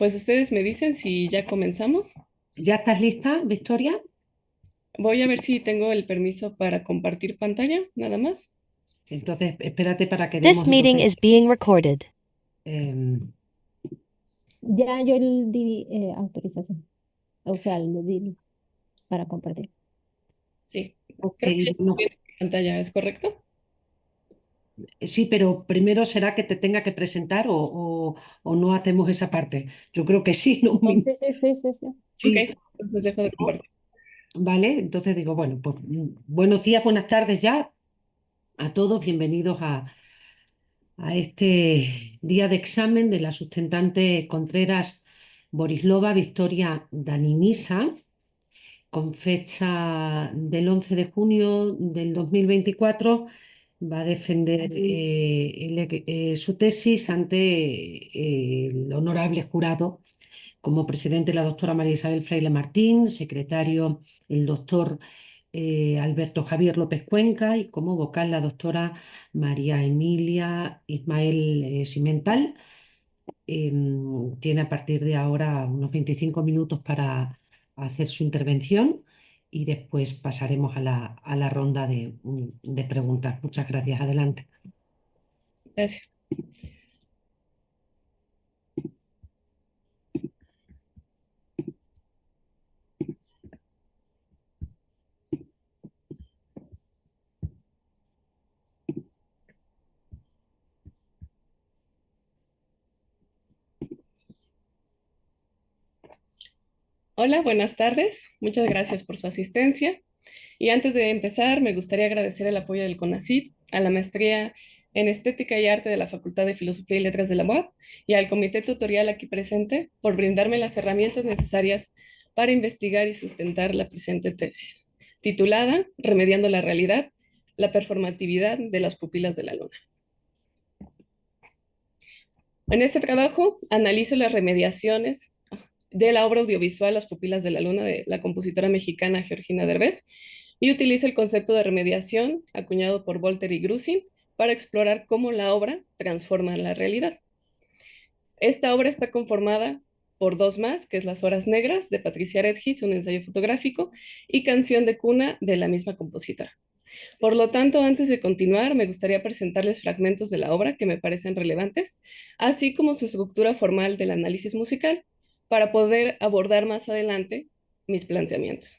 Pues ustedes me dicen si ya comenzamos. ¿Ya estás lista, Victoria? Voy a ver si tengo el permiso para compartir pantalla, nada más. Entonces, espérate para que This demos meeting entonces. is being recorded. em, Ya yo le di autorización, o sea, le di para compartir. Sí, ok, creo que ya estoy bueno, viendo mi pantalla, ¿es correcto? sí, pero primero será que te tenga que presentar o no hacemos esa parte. Yo creo que sí, ¿no? Oh, sí, sí, sí, sí, sí. Ok, Sí, entonces sí, dejo de ¿no? compartir. Vale, entonces digo, bueno, pues buenos días, buenas tardes ya a todos, bienvenidos a este día de examen de la sustentante Contreras Borislova Victoria Daninisa, con fecha del 11 de junio del 2024, va a defender su tesis ante el honorable jurado, como presidente la doctora María Isabel Fraile Martín, secretario el doctor Alberto Javier López Cuenca y como vocal la doctora María Emilia Ismael Cimental. Tiene a partir de ahora unos 25 minutos para hacer su intervención y después pasaremos a la ronda de preguntas. Muchas gracias. Adelante. Gracias. Hola, buenas tardes. Muchas gracias por su asistencia. Y antes de empezar, me gustaría agradecer el apoyo del CONACYT, a la maestría en Estética y Arte de la Facultad de Filosofía y Letras de la UAP y al comité tutorial aquí presente por brindarme las herramientas necesarias para investigar y sustentar la presente tesis, titulada Remediando la realidad, la performatividad de las pupilas de la luna. En este trabajo analizo las remediaciones de la obra audiovisual Las pupilas de la luna de la compositora mexicana Georgina Derbez y utilizo el concepto de remediación acuñado por Volter y Grusin para explorar cómo la obra transforma la realidad. Esta obra está conformada por dos más, que es Las Horas Negras de Patricia Redgis, un ensayo fotográfico, y Canción de Cuna de la misma compositora. Por lo tanto, antes de continuar, me gustaría presentarles fragmentos de la obra que me parecen relevantes, así como su estructura formal del análisis musical, para poder abordar más adelante mis planteamientos.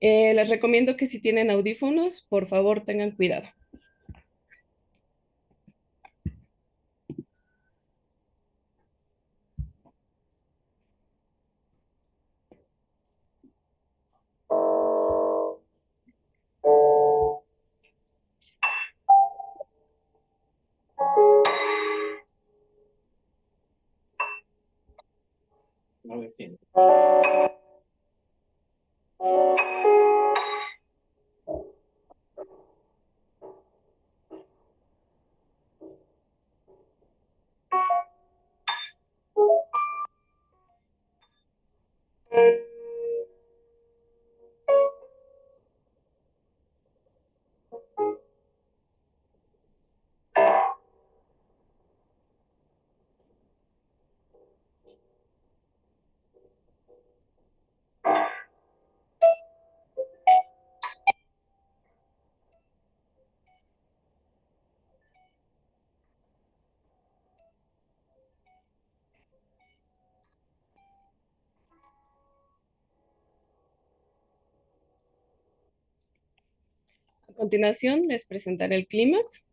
Les recomiendo que si tienen audífonos, por favor tengan cuidado. A continuación, les presentaré el clímax.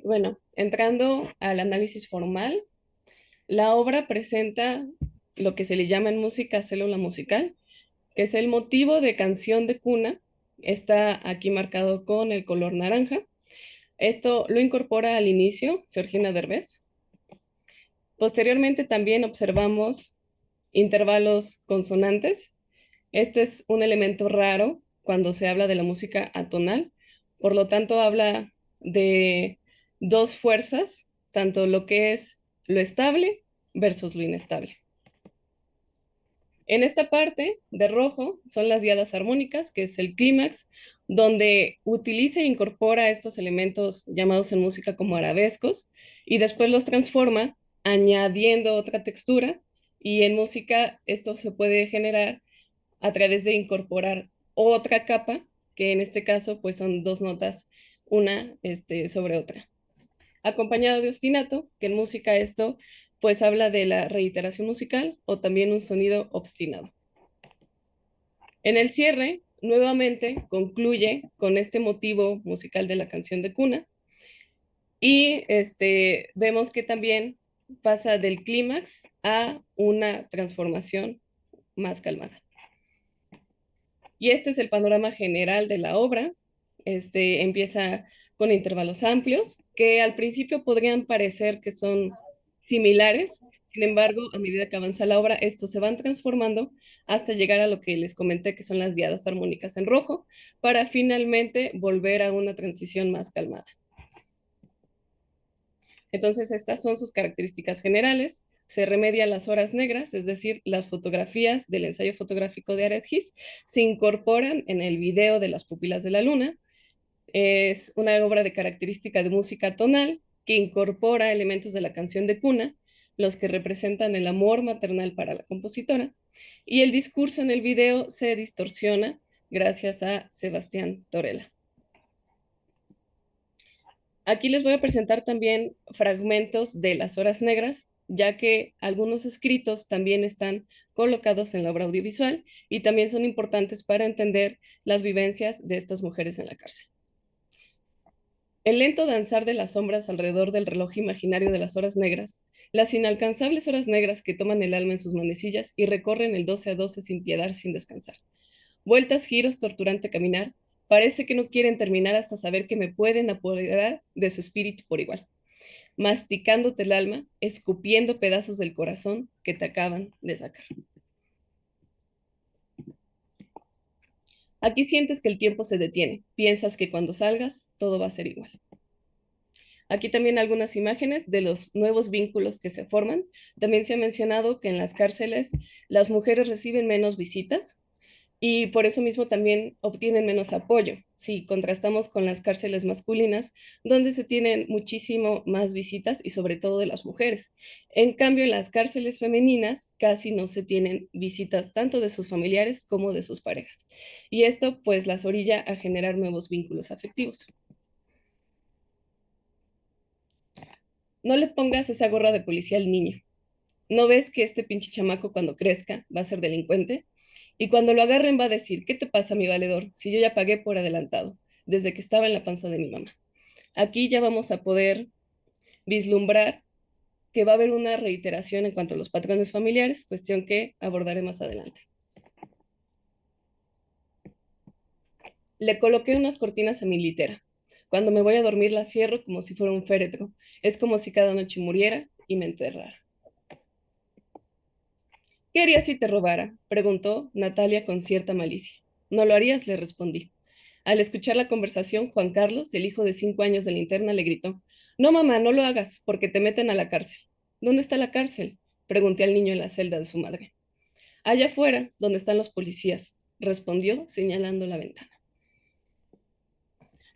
Bueno, entrando al análisis formal, la obra presenta lo que se le llama en música célula musical, que es el motivo de canción de cuna. Está aquí marcado con el color naranja. Esto lo incorpora al inicio Georgina Derbez. Posteriormente también observamos intervalos consonantes. Esto es un elemento raro cuando se habla de la música atonal. Por lo tanto, habla de dos fuerzas, tanto lo que es lo estable versus lo inestable. En esta parte de rojo son las diadas armónicas, que es el clímax, donde utiliza e incorpora estos elementos llamados en música como arabescos y después los transforma añadiendo otra textura, y en música esto se puede generar a través de incorporar otra capa, que en este caso pues son dos notas, una sobre otra. Acompañado de ostinato, que en música esto pues habla de la reiteración musical o también un sonido obstinado. En el cierre, nuevamente concluye con este motivo musical de la canción de cuna, y vemos que también pasa del clímax a una transformación más calmada. Y este es el panorama general de la obra. Empieza con intervalos amplios, que al principio podrían parecer que son similares. Sin embargo, a medida que avanza la obra, estos se van transformando hasta llegar a lo que les comenté, que son las diadas armónicas en rojo, para finalmente volver a una transición más calmada. Entonces, estas son sus características generales. Se remedian las horas negras, es decir, las fotografías del ensayo fotográfico de Aret His se incorporan en el video de Las pupilas de la luna. Es una obra de característica de música tonal que incorpora elementos de la canción de cuna, los que representan el amor maternal para la compositora, y el discurso en el video se distorsiona gracias a Sebastián Torella. Aquí les voy a presentar también fragmentos de Las horas negras, ya que algunos escritos también están colocados en la obra audiovisual y también son importantes para entender las vivencias de estas mujeres en la cárcel. El lento danzar de las sombras alrededor del reloj imaginario de las horas negras, las inalcanzables horas negras que toman el alma en sus manecillas y recorren el 12 a 12 sin piedad, sin descansar. Vueltas, giros, torturante caminar, parece que no quieren terminar hasta saber que me pueden apoderar de su espíritu por igual, masticándote el alma, escupiendo pedazos del corazón que te acaban de sacar. Aquí sientes que el tiempo se detiene, piensas que cuando salgas todo va a ser igual. Aquí también algunas imágenes de los nuevos vínculos que se forman. También se ha mencionado que en las cárceles las mujeres reciben menos visitas y por eso mismo también obtienen menos apoyo. Si contrastamos con las cárceles masculinas, donde se tienen muchísimo más visitas y sobre todo de las mujeres. En cambio, en las cárceles femeninas casi no se tienen visitas tanto de sus familiares como de sus parejas. Y esto pues las orilla a generar nuevos vínculos afectivos. No le pongas esa gorra de policía al niño. ¿No ves que este pinche chamaco cuando crezca va a ser delincuente? Y cuando lo agarren va a decir, ¿qué te pasa, mi valedor? Si yo ya pagué por adelantado, desde que estaba en la panza de mi mamá. Aquí ya vamos a poder vislumbrar que va a haber una reiteración en cuanto a los patrones familiares, cuestión que abordaré más adelante. Le coloqué unas cortinas a mi litera. Cuando me voy a dormir las cierro como si fuera un féretro. Es como si cada noche muriera y me enterrara. ¿Qué harías si te robara?, preguntó Natalia con cierta malicia. No lo harías, le respondí. Al escuchar la conversación, Juan Carlos, el hijo de 5 años de la interna, le gritó: No, mamá, no lo hagas, porque te meten a la cárcel. ¿Dónde está la cárcel?, pregunté al niño en la celda de su madre. Allá afuera, donde están los policías, respondió señalando la ventana.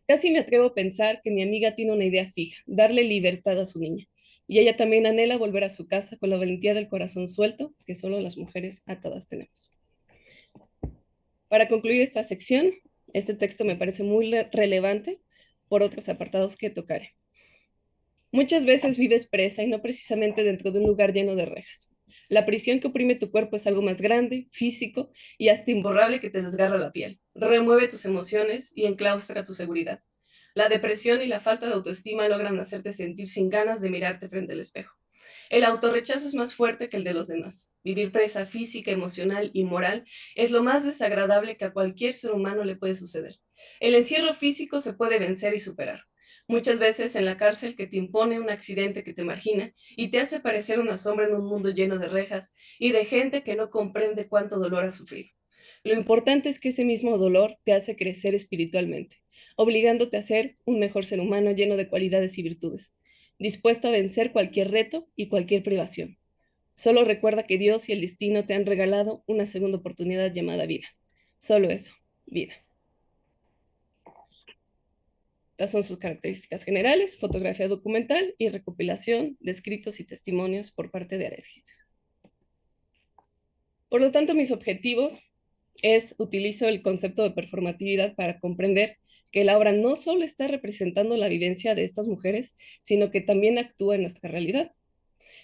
Casi me atrevo a pensar que mi amiga tiene una idea fija: darle libertad a su niña. Y ella también anhela volver a su casa con la valentía del corazón suelto que solo las mujeres atadas tenemos. Para concluir esta sección, este texto me parece muy relevante por otros apartados que tocaré. Muchas veces vives presa y no precisamente dentro de un lugar lleno de rejas. La prisión que oprime tu cuerpo es algo más grande, físico y hasta imborrable que te desgarra la piel. Remueve tus emociones y enclaustra tu seguridad. La depresión y la falta de autoestima logran hacerte sentir sin ganas de mirarte frente al espejo. El autorrechazo es más fuerte que el de los demás. Vivir presa física, emocional y moral es lo más desagradable que a cualquier ser humano le puede suceder. El encierro físico se puede vencer y superar. Muchas veces en la cárcel que te impone un accidente que te margina y te hace parecer una sombra en un mundo lleno de rejas y de gente que no comprende cuánto dolor has sufrido. Lo importante es que ese mismo dolor te hace crecer espiritualmente, obligándote a ser un mejor ser humano lleno de cualidades y virtudes, dispuesto a vencer cualquier reto y cualquier privación. Solo recuerda que Dios y el destino te han regalado una segunda oportunidad llamada vida. Solo eso, vida. Estas son sus características generales: fotografía documental y recopilación de escritos y testimonios por parte de herejes. Por lo tanto, mis objetivos utilizo el concepto de performatividad para comprender que la obra no solo está representando la vivencia de estas mujeres, sino que también actúa en nuestra realidad.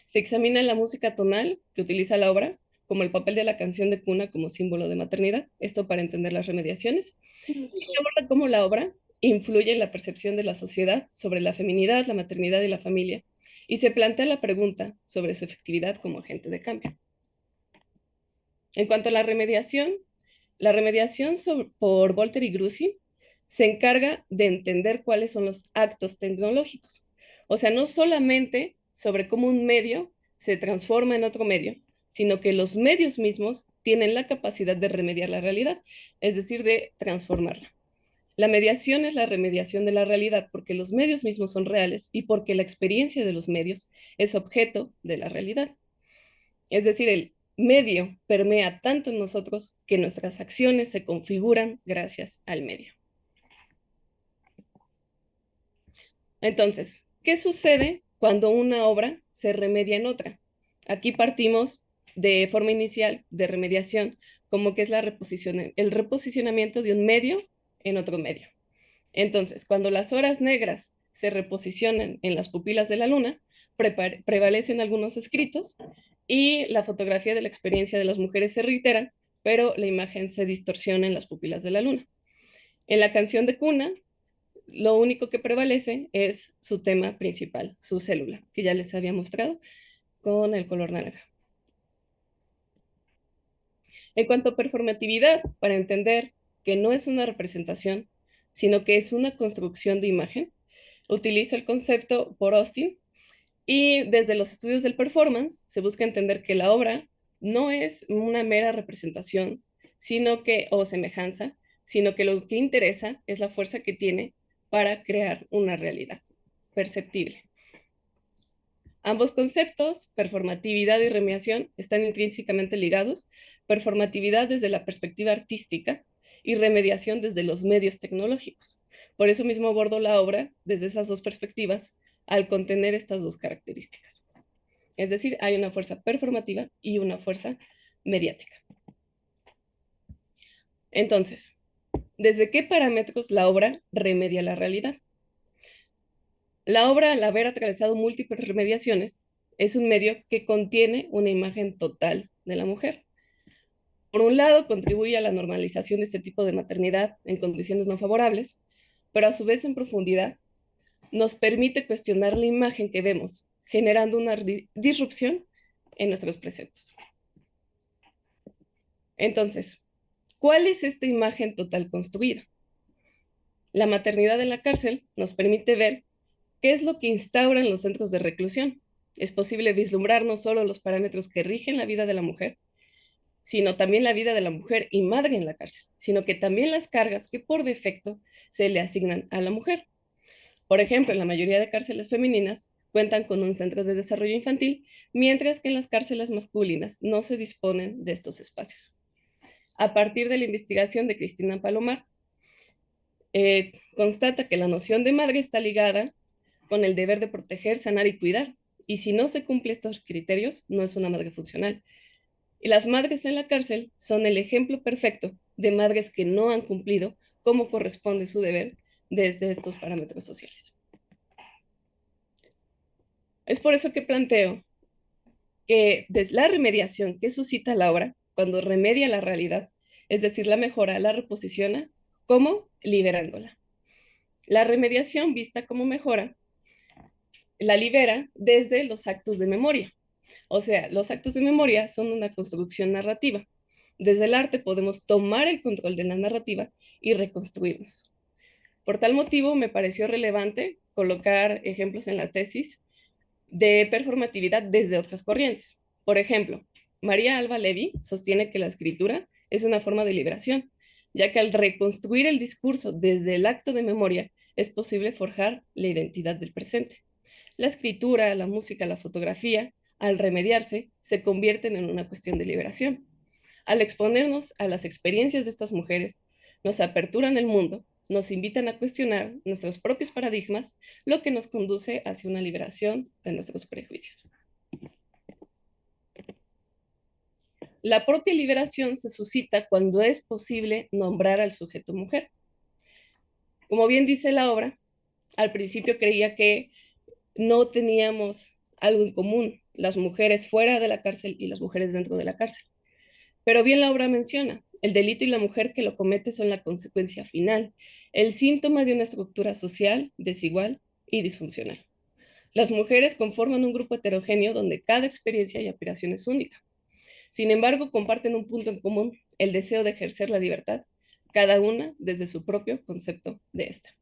Se examina la música tonal que utiliza la obra, como el papel de la canción de cuna como símbolo de maternidad, esto para entender las remediaciones, y se aborda cómo la obra influye en la percepción de la sociedad sobre la feminidad, la maternidad y la familia, y se plantea la pregunta sobre su efectividad como agente de cambio. En cuanto a la remediación por Volter y Grussi se encarga de entender cuáles son los actos tecnológicos. O sea, no solamente sobre cómo un medio se transforma en otro medio, sino que los medios mismos tienen la capacidad de remediar la realidad, es decir, de transformarla. La mediación es la remediación de la realidad porque los medios mismos son reales y porque la experiencia de los medios es objeto de la realidad. Es decir, el medio permea tanto en nosotros que nuestras acciones se configuran gracias al medio. Entonces, ¿qué sucede cuando una obra se remedia en otra? Aquí partimos de forma inicial de remediación, como que es el reposicionamiento de un medio en otro medio. Entonces, cuando las horas negras se reposicionan en las pupilas de la luna, prevalecen algunos escritos y la fotografía de la experiencia de las mujeres se reitera, pero la imagen se distorsiona en las pupilas de la luna. En la canción de cuna, lo único que prevalece es su tema principal, su célula, que ya les había mostrado con el color naranja. En cuanto a performatividad, para entender que no es una representación, sino que es una construcción de imagen, utilizo el concepto por Austin y desde los estudios del performance se busca entender que la obra no es una mera representación, o semejanza, sino que lo que interesa es la fuerza que tiene para crear una realidad perceptible. Ambos conceptos, performatividad y remediación, están intrínsecamente ligados. Performatividad desde la perspectiva artística y remediación desde los medios tecnológicos. Por eso mismo abordo la obra desde esas dos perspectivas al contener estas dos características. Es decir, hay una fuerza performativa y una fuerza mediática. Entonces, ¿desde qué parámetros la obra remedia la realidad? La obra, al haber atravesado múltiples remediaciones, es un medio que contiene una imagen total de la mujer. Por un lado, contribuye a la normalización de este tipo de maternidad en condiciones no favorables, pero a su vez en profundidad nos permite cuestionar la imagen que vemos, generando una disrupción en nuestros preceptos. Entonces, ¿cuál es esta imagen total construida? La maternidad en la cárcel nos permite ver qué es lo que instauran los centros de reclusión. Es posible vislumbrar no solo los parámetros que rigen la vida de la mujer, sino también la vida de la mujer y madre en la cárcel, sino que también las cargas que por defecto se le asignan a la mujer. Por ejemplo, en la mayoría de cárceles femeninas cuentan con un centro de desarrollo infantil, mientras que en las cárceles masculinas no se disponen de estos espacios. A partir de la investigación de Cristina Palomar, constata que la noción de madre está ligada con el deber de proteger, sanar y cuidar, y si no se cumplen estos criterios, no es una madre funcional. Y las madres en la cárcel son el ejemplo perfecto de madres que no han cumplido como corresponde su deber desde estos parámetros sociales. Es por eso que planteo que desde la remediación que suscita la obra, cuando remedia la realidad, es decir, la mejora, la reposiciona, ¿cómo? Liberándola. La remediación vista como mejora, la libera desde los actos de memoria. O sea, los actos de memoria son una construcción narrativa. Desde el arte podemos tomar el control de la narrativa y reconstruirnos. Por tal motivo, me pareció relevante colocar ejemplos en la tesis de performatividad desde otras corrientes. Por ejemplo, María Alba Levy sostiene que la escritura es una forma de liberación, ya que al reconstruir el discurso desde el acto de memoria es posible forjar la identidad del presente. La escritura, la música, la fotografía, al remediarse, se convierten en una cuestión de liberación. Al exponernos a las experiencias de estas mujeres, nos aperturan el mundo, nos invitan a cuestionar nuestros propios paradigmas, lo que nos conduce hacia una liberación de nuestros prejuicios. La propia liberación se suscita cuando es posible nombrar al sujeto mujer. Como bien dice la obra, al principio creía que no teníamos algo en común, las mujeres fuera de la cárcel y las mujeres dentro de la cárcel. Pero bien la obra menciona, el delito y la mujer que lo comete son la consecuencia final, el síntoma de una estructura social desigual y disfuncional. Las mujeres conforman un grupo heterogéneo donde cada experiencia y aspiración es única. Sin embargo, comparten un punto en común, el deseo de ejercer la libertad, cada una desde su propio concepto de esta.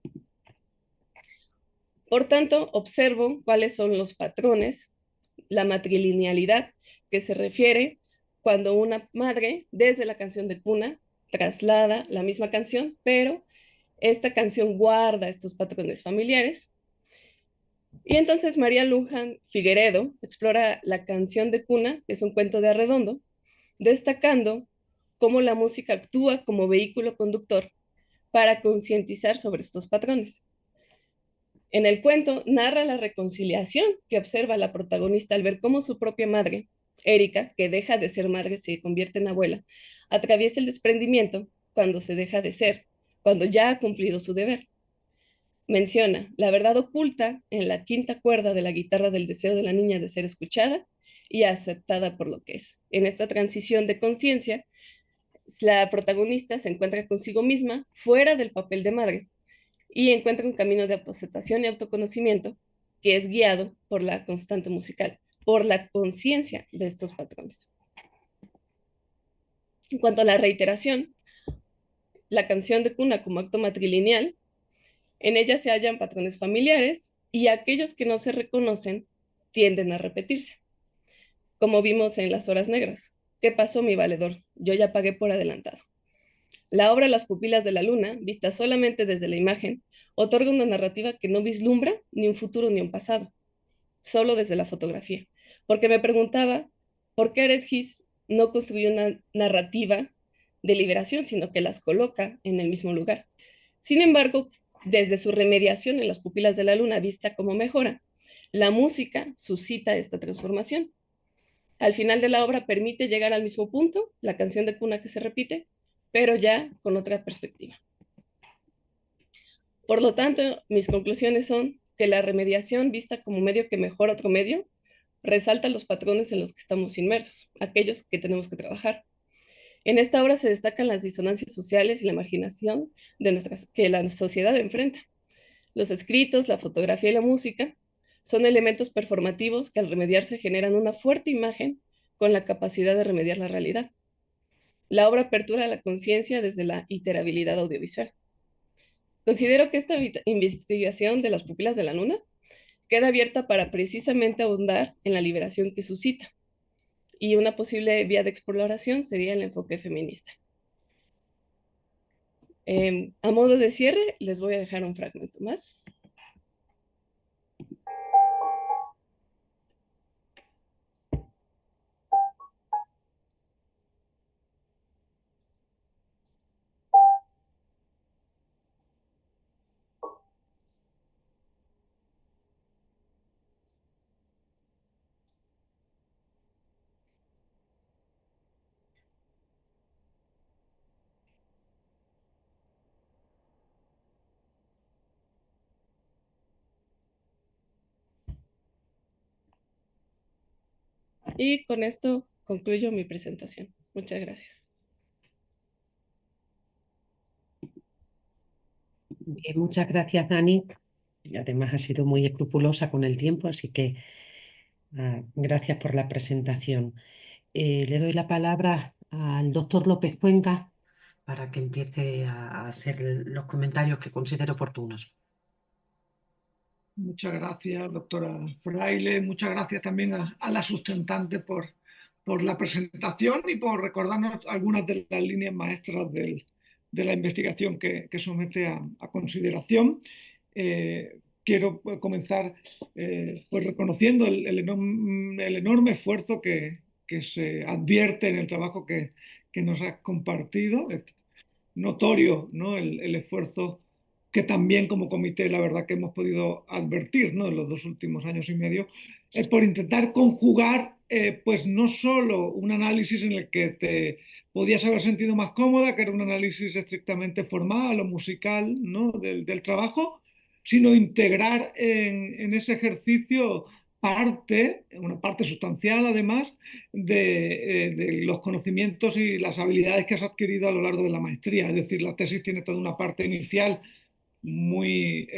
Por tanto, observo cuáles son los patrones, la matrilinealidad, que se refiere cuando una madre, desde la canción de cuna, traslada la misma canción, pero esta canción guarda estos patrones familiares. Y entonces María Luján Figueredo explora la canción de cuna, que es un cuento de Arredondo, destacando cómo la música actúa como vehículo conductor para concientizar sobre estos patrones. En el cuento narra la reconciliación que observa la protagonista al ver cómo su propia madre, Erika, que deja de ser madre, se convierte en abuela, atraviesa el desprendimiento cuando se deja de ser, cuando ya ha cumplido su deber. Menciona la verdad oculta en la quinta cuerda de la guitarra del deseo de la niña de ser escuchada y aceptada por lo que es. En esta transición de conciencia, la protagonista se encuentra consigo misma fuera del papel de madre y encuentra un camino de autoaceptación y autoconocimiento que es guiado por la constante musical, por la conciencia de estos patrones. En cuanto a la reiteración, la canción de cuna como acto matrilineal, en ella se hallan patrones familiares y aquellos que no se reconocen tienden a repetirse, como vimos en Las Horas Negras. ¿Qué pasó, mi valedor? Yo ya pagué por adelantado. La obra Las pupilas de la luna, vista solamente desde la imagen, otorga una narrativa que no vislumbra ni un futuro ni un pasado, solo desde la fotografía. Porque me preguntaba por qué Aretz no construyó una narrativa de liberación, sino que las coloca en el mismo lugar. Sin embargo, desde su remediación en las pupilas de la luna vista como mejora, la música suscita esta transformación. Al final de la obra permite llegar al mismo punto, la canción de cuna que se repite, pero ya con otra perspectiva. Por lo tanto, mis conclusiones son que la remediación vista como medio que mejora otro medio, resalta los patrones en los que estamos inmersos, aquellos que tenemos que trabajar. En esta obra se destacan las disonancias sociales y la marginación que la sociedad enfrenta. Los escritos, la fotografía y la música son elementos performativos que al remediarse generan una fuerte imagen con la capacidad de remediar la realidad. La obra apertura la conciencia desde la iterabilidad audiovisual. Considero que esta investigación de las pupilas de la luna queda abierta para precisamente ahondar en la liberación que suscita. Y una posible vía de exploración sería el enfoque feminista. A modo de cierre, les voy a dejar un fragmento más. Y con esto concluyo mi presentación. Muchas gracias. Bien, muchas gracias, Dani. Y además ha sido muy escrupulosa con el tiempo, así que gracias por la presentación. Le doy la palabra al doctor López Cuenca para que empiece a hacer los comentarios que considere oportunos. Muchas gracias, doctora Fraile. Muchas gracias también a la sustentante por la presentación y por recordarnos algunas de las líneas maestras de la investigación que somete a consideración. Quiero comenzar pues reconociendo el enorme esfuerzo que se advierte en el trabajo que nos has compartido. Es notorio, ¿no? El esfuerzo que también como comité, la verdad que hemos podido advertir, ¿no? En los 2 últimos años y medio, por intentar conjugar, pues no solo un análisis en el que te podías haber sentido más cómoda, que era un análisis estrictamente formal o musical, ¿no? del trabajo, sino integrar en ese ejercicio una parte sustancial además, de los conocimientos y las habilidades que has adquirido a lo largo de la maestría. Es decir, la tesis tiene toda una parte inicial muy,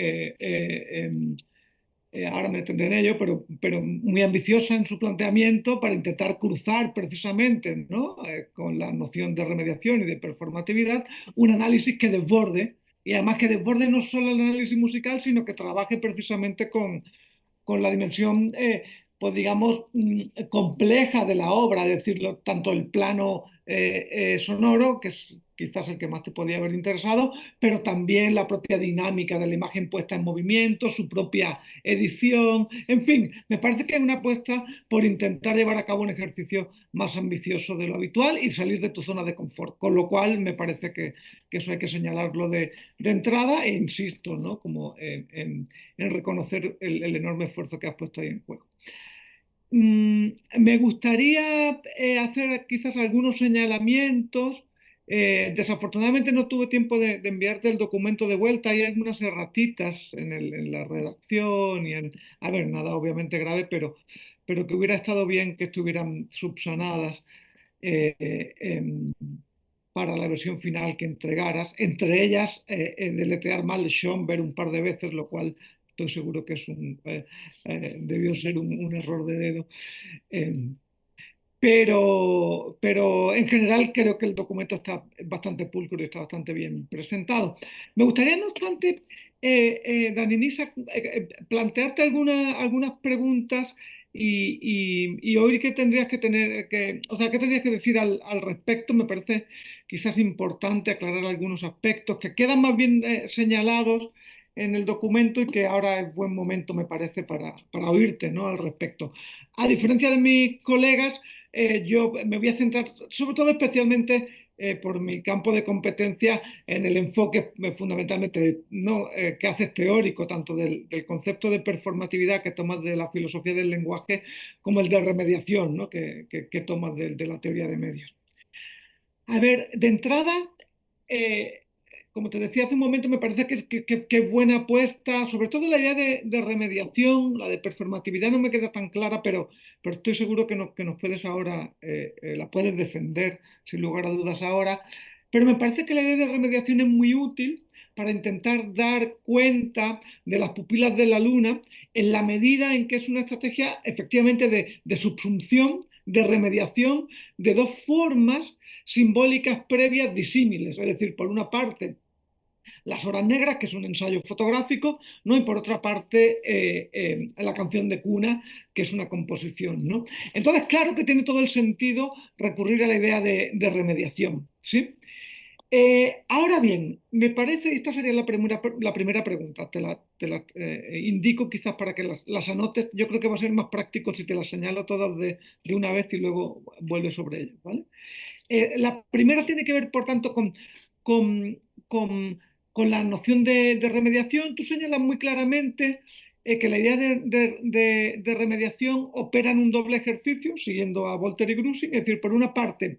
ahora me detendré en ello, pero muy ambiciosa en su planteamiento para intentar cruzar precisamente, ¿no? Con la noción de remediación y de performatividad, un análisis que desborde, y además que desborde no solo el análisis musical, sino que trabaje precisamente con la dimensión, pues digamos, compleja de la obra, es decir, tanto el plano sonoro, que es quizás el que más te podía haber interesado, pero también la propia dinámica de la imagen puesta en movimiento, su propia edición, en fin, me parece que es una apuesta por intentar llevar a cabo un ejercicio más ambicioso de lo habitual y salir de tu zona de confort, con lo cual me parece que eso hay que señalarlo de entrada e insisto, ¿no? Como en reconocer el enorme esfuerzo que has puesto ahí en juego. Me gustaría hacer quizás algunos señalamientos. Desafortunadamente no tuve tiempo de enviarte el documento de vuelta. Hay algunas erratitas en la redacción a ver, nada obviamente grave, pero que hubiera estado bien que estuvieran subsanadas eh, em, para la versión final que entregaras. Entre ellas, deletrear mal Schomberg un par de veces, lo cual estoy seguro que debió ser un error de dedo. Eh, pero en general creo que el documento está bastante pulcro y está bastante bien presentado. Me gustaría, no obstante, Dani Nisa, plantearte algunas preguntas y oír qué tendrías que tener, o sea, qué tendrías que decir al respecto. Me parece quizás importante aclarar algunos aspectos que quedan más bien señalados en el documento y que ahora es buen momento, me parece, para oírte, ¿no? Al respecto. A diferencia de mis colegas, yo me voy a centrar, sobre todo especialmente por mi campo de competencia, en el enfoque fundamentalmente ¿no? Que haces teórico, tanto del concepto de performatividad que tomas de la filosofía del lenguaje, como el de remediación, ¿no? que tomas de la teoría de medios. A ver, de entrada, eh, como te decía hace un momento, me parece que es buena apuesta, sobre todo la idea de remediación, la de performatividad no me queda tan clara, pero estoy seguro que nos puedes ahora, la puedes defender sin lugar a dudas ahora. Pero me parece que la idea de remediación es muy útil para intentar dar cuenta de las pupilas de la luna en la medida en que es una estrategia efectivamente de subsunción, de remediación, de dos formas simbólicas previas disímiles, es decir, por una parte las horas negras, que es un ensayo fotográfico, ¿no? Y por otra parte la canción de cuna, que es una composición, ¿no? Entonces, claro que tiene todo el sentido recurrir a la idea de remediación, ¿sí? Ahora bien, me parece, esta sería la primera pregunta, te la indico quizás para que las anotes, yo creo que va a ser más práctico si te las señalo todas de una vez y luego vuelves sobre ellas, ¿vale? La primera tiene que ver, por tanto, con, con- con la noción de remediación. Tú señalas muy claramente que la idea de remediación opera en un doble ejercicio, siguiendo a Voltaire y Grusin, es decir, por una parte,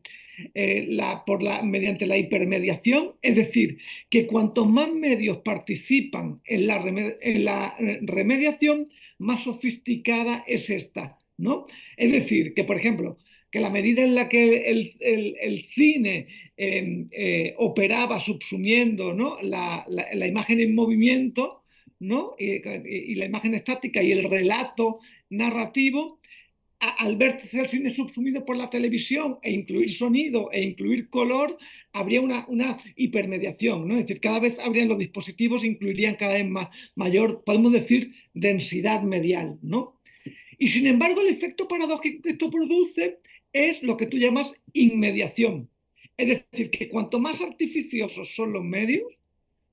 mediante la hipermediación, es decir, que cuantos más medios participan en la remediación, más sofisticada es esta, ¿no? Es decir, que, por ejemplo, que la medida en la que el cine operaba subsumiendo, ¿no? la imagen en movimiento, ¿no? y la imagen estática y el relato narrativo, al verse el cine subsumido por la televisión e incluir sonido e incluir color, habría una hipermediación, ¿no? Es decir, cada vez habrían los dispositivos, incluirían cada vez mayor, podemos decir, densidad medial, ¿no? Y sin embargo, el efecto paradójico que esto produce es lo que tú llamas inmediación. Es decir, que cuanto más artificiosos son los medios,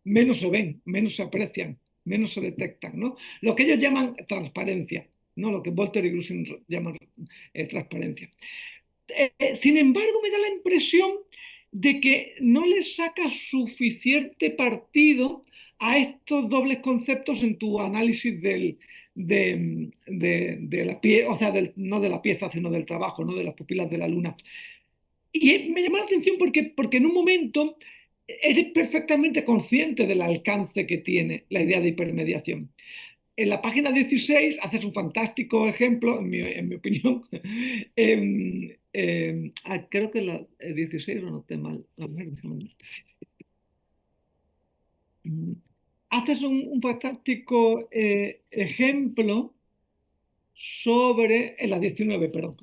menos se ven, menos se aprecian, menos se detectan, ¿no? Lo que ellos llaman transparencia, ¿no? Lo que Voltaire y Grusin llaman transparencia. Sin embargo, me da la impresión de que no le sacas suficiente partido a estos dobles conceptos en tu análisis de la pieza, o sea, no de la pieza, sino del trabajo, no de las pupilas de la luna. Y me llama la atención porque en un momento eres perfectamente consciente del alcance que tiene la idea de hipermediación. En la página 16 haces un fantástico ejemplo, en mi opinión. Creo que la 16 lo noté mal. A ver, déjame ver. Haces un fantástico ejemplo en la 19, perdón,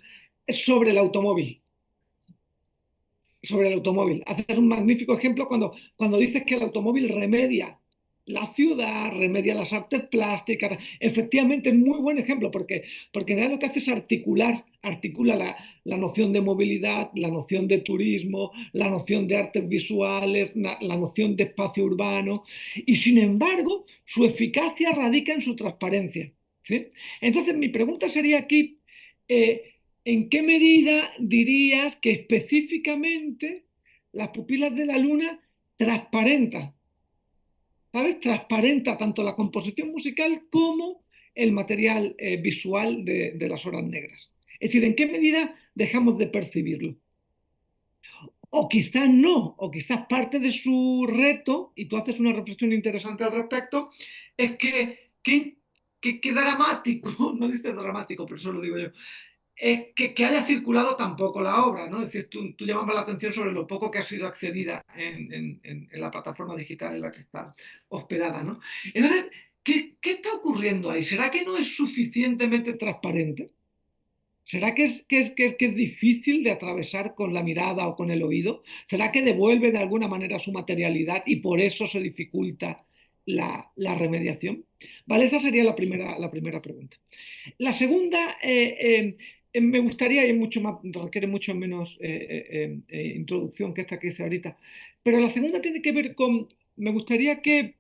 sobre el automóvil. Sobre el automóvil. Haces un magnífico ejemplo cuando dices que el automóvil remedia la ciudad, remedia las artes plásticas. Efectivamente, es muy buen ejemplo porque en realidad lo que hace es articula la noción de movilidad, la noción de turismo, la noción de artes visuales, la noción de espacio urbano, y sin embargo, su eficacia radica en su transparencia, ¿sí? Entonces, mi pregunta sería aquí, ¿en qué medida dirías que específicamente las pupilas de la luna transparentan? ¿Sabes? Transparenta tanto la composición musical como el material visual de las horas negras. Es decir, ¿en qué medida dejamos de percibirlo? O quizás no, o quizás parte de su reto, y tú haces una reflexión interesante al respecto, es que dramático, no dices dramático, pero eso lo digo yo, es que haya circulado tan poco la obra, ¿no? Es decir, tú llamabas la atención sobre lo poco que ha sido accedida en la plataforma digital en la que está hospedada, ¿no? Entonces, ¿qué está ocurriendo ahí? ¿Será que no es suficientemente transparente? ¿Será que es difícil de atravesar con la mirada o con el oído? ¿Será que devuelve de alguna manera su materialidad y por eso se dificulta la remediación? Vale, esa sería la primera pregunta. La segunda, me gustaría, y requiere mucho menos introducción que esta que hice ahorita, pero la segunda tiene que ver con, me gustaría que,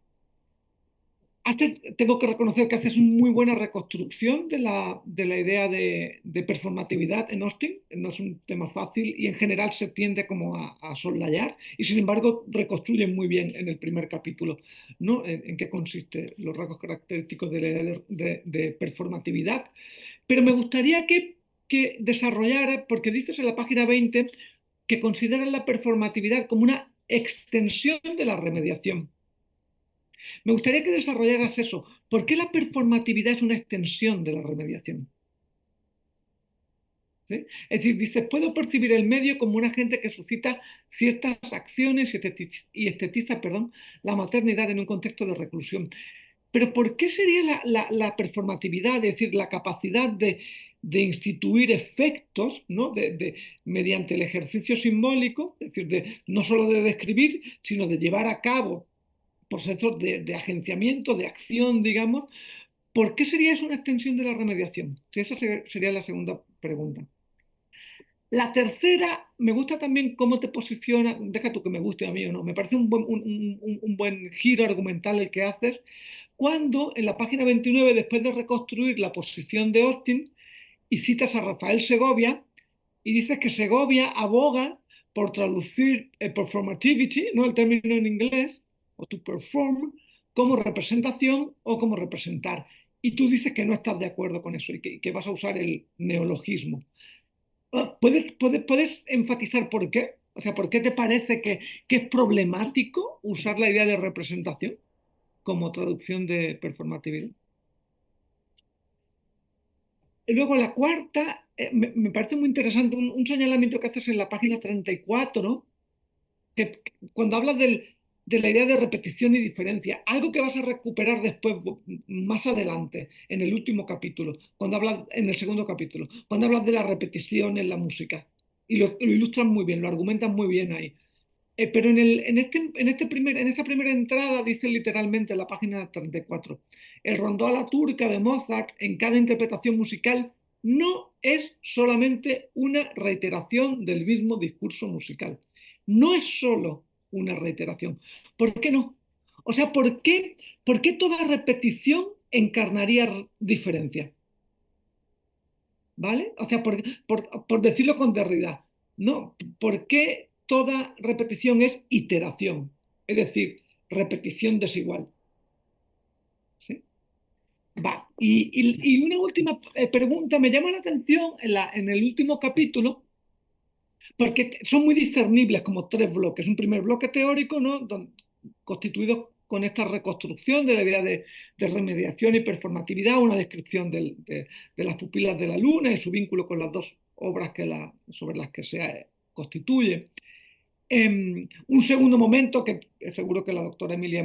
tengo que reconocer que haces una muy buena reconstrucción de la idea de performatividad en Austin. No es un tema fácil y en general se tiende como a soslayar, y sin embargo reconstruyen muy bien en el primer capítulo, ¿no? En qué consiste los rasgos característicos de la idea de performatividad. Pero me gustaría que desarrollara, porque dices en la página 20 que consideran la performatividad como una extensión de la remediación. Me gustaría que desarrollaras eso. ¿Por qué la performatividad es una extensión de la remediación? ¿Sí? Es decir, dices, puedo percibir el medio como un agente que suscita ciertas acciones y estetiza, perdón, la maternidad en un contexto de reclusión. Pero ¿por qué sería la performatividad, es decir, la capacidad de instituir efectos, ¿no? Mediante el ejercicio simbólico, es decir, no solo de describir, sino de llevar a cabo procesos de agenciamiento, de acción, digamos? ¿Por qué sería eso una extensión de la remediación? Sí, esa sería la segunda pregunta. La tercera, me gusta también cómo te posiciona, deja tú que me guste a mí o no, me parece un buen giro argumental el que haces, cuando en la página 29, después de reconstruir la posición de Austin, y citas a Rafael Segovia, y dices que Segovia aboga por traducir performativity, ¿no? El término en inglés, o to perform, como representación o como representar. Y tú dices que no estás de acuerdo con eso y que vas a usar el neologismo. ¿Puedes enfatizar por qué? O sea, ¿por qué te parece que es problemático usar la idea de representación como traducción de performatividad? Y luego la cuarta, me parece muy interesante un señalamiento que haces en la página 34, ¿no? Que cuando hablas de la idea de repetición y diferencia, algo que vas a recuperar después, más adelante, en el último capítulo, en el segundo capítulo, cuando hablas de la repetición en la música. Y lo ilustran muy bien, lo argumentan muy bien ahí. Pero en esta primera entrada dice literalmente en la página 34, el rondó a la turca de Mozart en cada interpretación musical no es solamente una reiteración del mismo discurso musical. No es solo una reiteración. ¿Por qué no? O sea, por qué toda repetición encarnaría diferencia? ¿Vale? O sea, por decirlo con Derrida, ¿no? ¿Por qué toda repetición es iteración? Es decir, repetición desigual. ¿Sí? Va. Y una última pregunta, me llama la atención en el último capítulo, porque son muy discernibles como tres bloques. Un primer bloque teórico, ¿no? Constituido con esta reconstrucción de la idea de remediación y performatividad, una descripción de las pupilas de la luna y su vínculo con las dos obras sobre las que se constituye. Un segundo momento, que seguro que la doctora Emilia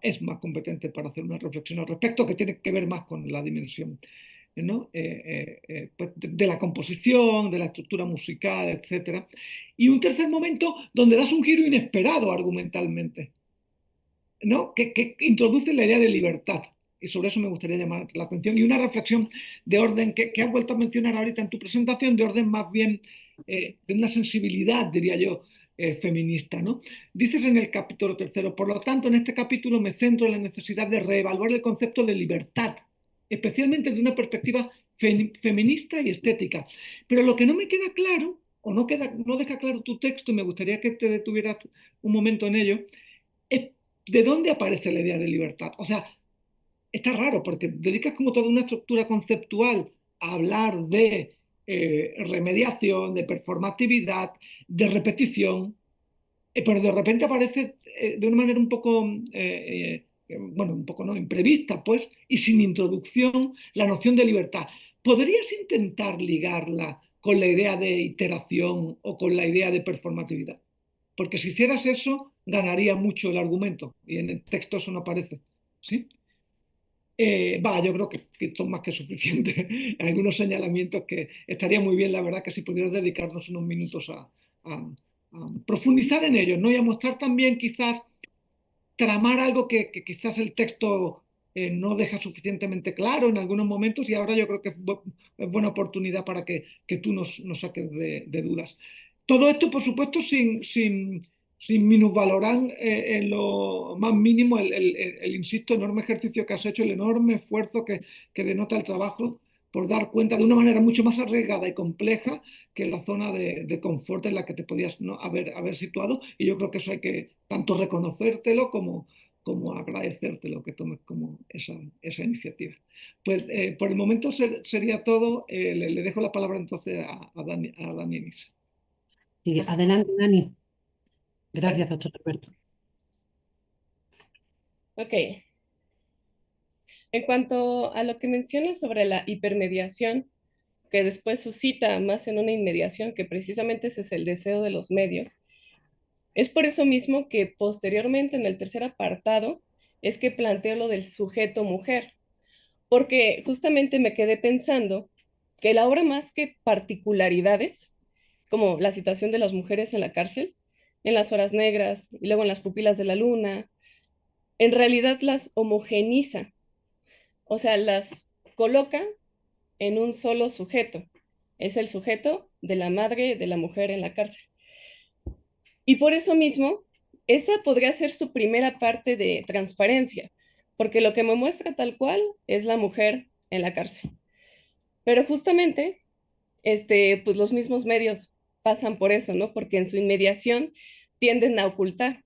es más competente para hacer una reflexión al respecto, que tiene que ver más con la dimensión, ¿no? Pues de la composición, de la estructura musical, etcétera. Y un tercer momento donde das un giro inesperado argumentalmente, ¿no? Que introduce la idea de libertad. Y sobre eso me gustaría llamar la atención. Y una reflexión de orden que has vuelto a mencionar ahorita en tu presentación, de orden más bien de una sensibilidad, diría yo, feminista, ¿no? Dices en el capítulo tercero, por lo tanto, en este capítulo me centro en la necesidad de reevaluar el concepto de libertad, especialmente desde una perspectiva feminista y estética. Pero lo que no me queda claro, o no deja claro tu texto, y me gustaría que te detuvieras un momento en ello, es de dónde aparece la idea de libertad. O sea, está raro porque dedicas como toda una estructura conceptual a hablar de remediación, de performatividad, de repetición, pero de repente aparece de una manera un poco, bueno, un poco no, imprevista, pues, y sin introducción, la noción de libertad. ¿Podrías intentar ligarla con la idea de iteración o con la idea de performatividad? Porque si hicieras eso, ganaría mucho el argumento, y en el texto eso no aparece. ¿Sí? Yo creo que son más que suficientes. Algunos señalamientos que estaría muy bien, la verdad, que si pudieras dedicarnos unos minutos a profundizar en ellos, ¿no? Y a mostrar también quizás, tramar algo que quizás el texto no deja suficientemente claro en algunos momentos y ahora yo creo que es buena oportunidad para que tú nos saques de dudas. Todo esto, por supuesto, sin minusvalorar en lo más mínimo insisto, enorme ejercicio que has hecho, el enorme esfuerzo que denota el trabajo por dar cuenta de una manera mucho más arriesgada y compleja que la zona de confort en la que te podías, ¿no? haber situado. Y yo creo que eso hay que tanto reconocértelo como agradecértelo que tomes como esa iniciativa. Pues por el momento sería todo. Le dejo la palabra entonces a Dani Enisa. Sí, adelante, Dani. Gracias, doctor Roberto. Ok. En cuanto a lo que mencionas sobre la hipermediación, que después suscita más en una inmediación, que precisamente ese es el deseo de los medios, es por eso mismo que posteriormente en el tercer apartado es que planteo lo del sujeto mujer, porque justamente me quedé pensando que la obra más que particularidades, como la situación de las mujeres en la cárcel, en las horas negras y luego en las pupilas de la luna, en realidad las homogeniza, o sea, las coloca en un solo sujeto. Es el sujeto de la madre de la mujer en la cárcel. Y por eso mismo, esa podría ser su primera parte de transparencia, porque lo que me muestra tal cual es la mujer en la cárcel. Pero justamente, pues los mismos medios pasan por eso, ¿no? Porque en su inmediación tienden a ocultar.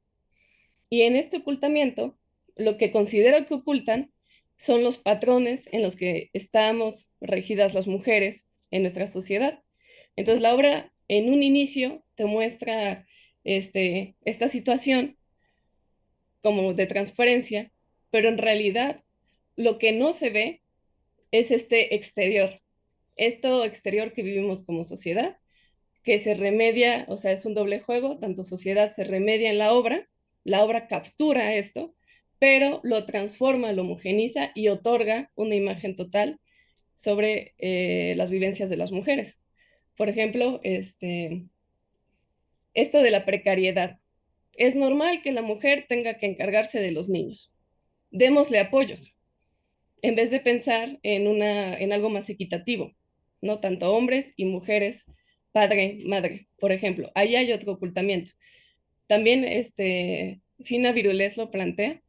Y en este ocultamiento, lo que considero que ocultan son los patrones en los que estamos regidas las mujeres en nuestra sociedad. Entonces, la obra en un inicio te muestra esta situación como de transparencia, pero en realidad lo que no se ve es este exterior, esto exterior que vivimos como sociedad, que se remedia, o sea, es un doble juego, tanto sociedad se remedia en la obra, la obra captura esto, pero lo transforma, lo homogeniza y otorga una imagen total sobre las vivencias de las mujeres. Por ejemplo, esto de la precariedad. Es normal que la mujer tenga que encargarse de los niños. Démosle apoyos, en vez de pensar en algo más equitativo, ¿no? Tanto hombres y mujeres, padre, madre, por ejemplo. Ahí hay otro ocultamiento. También Fina Virulés lo plantea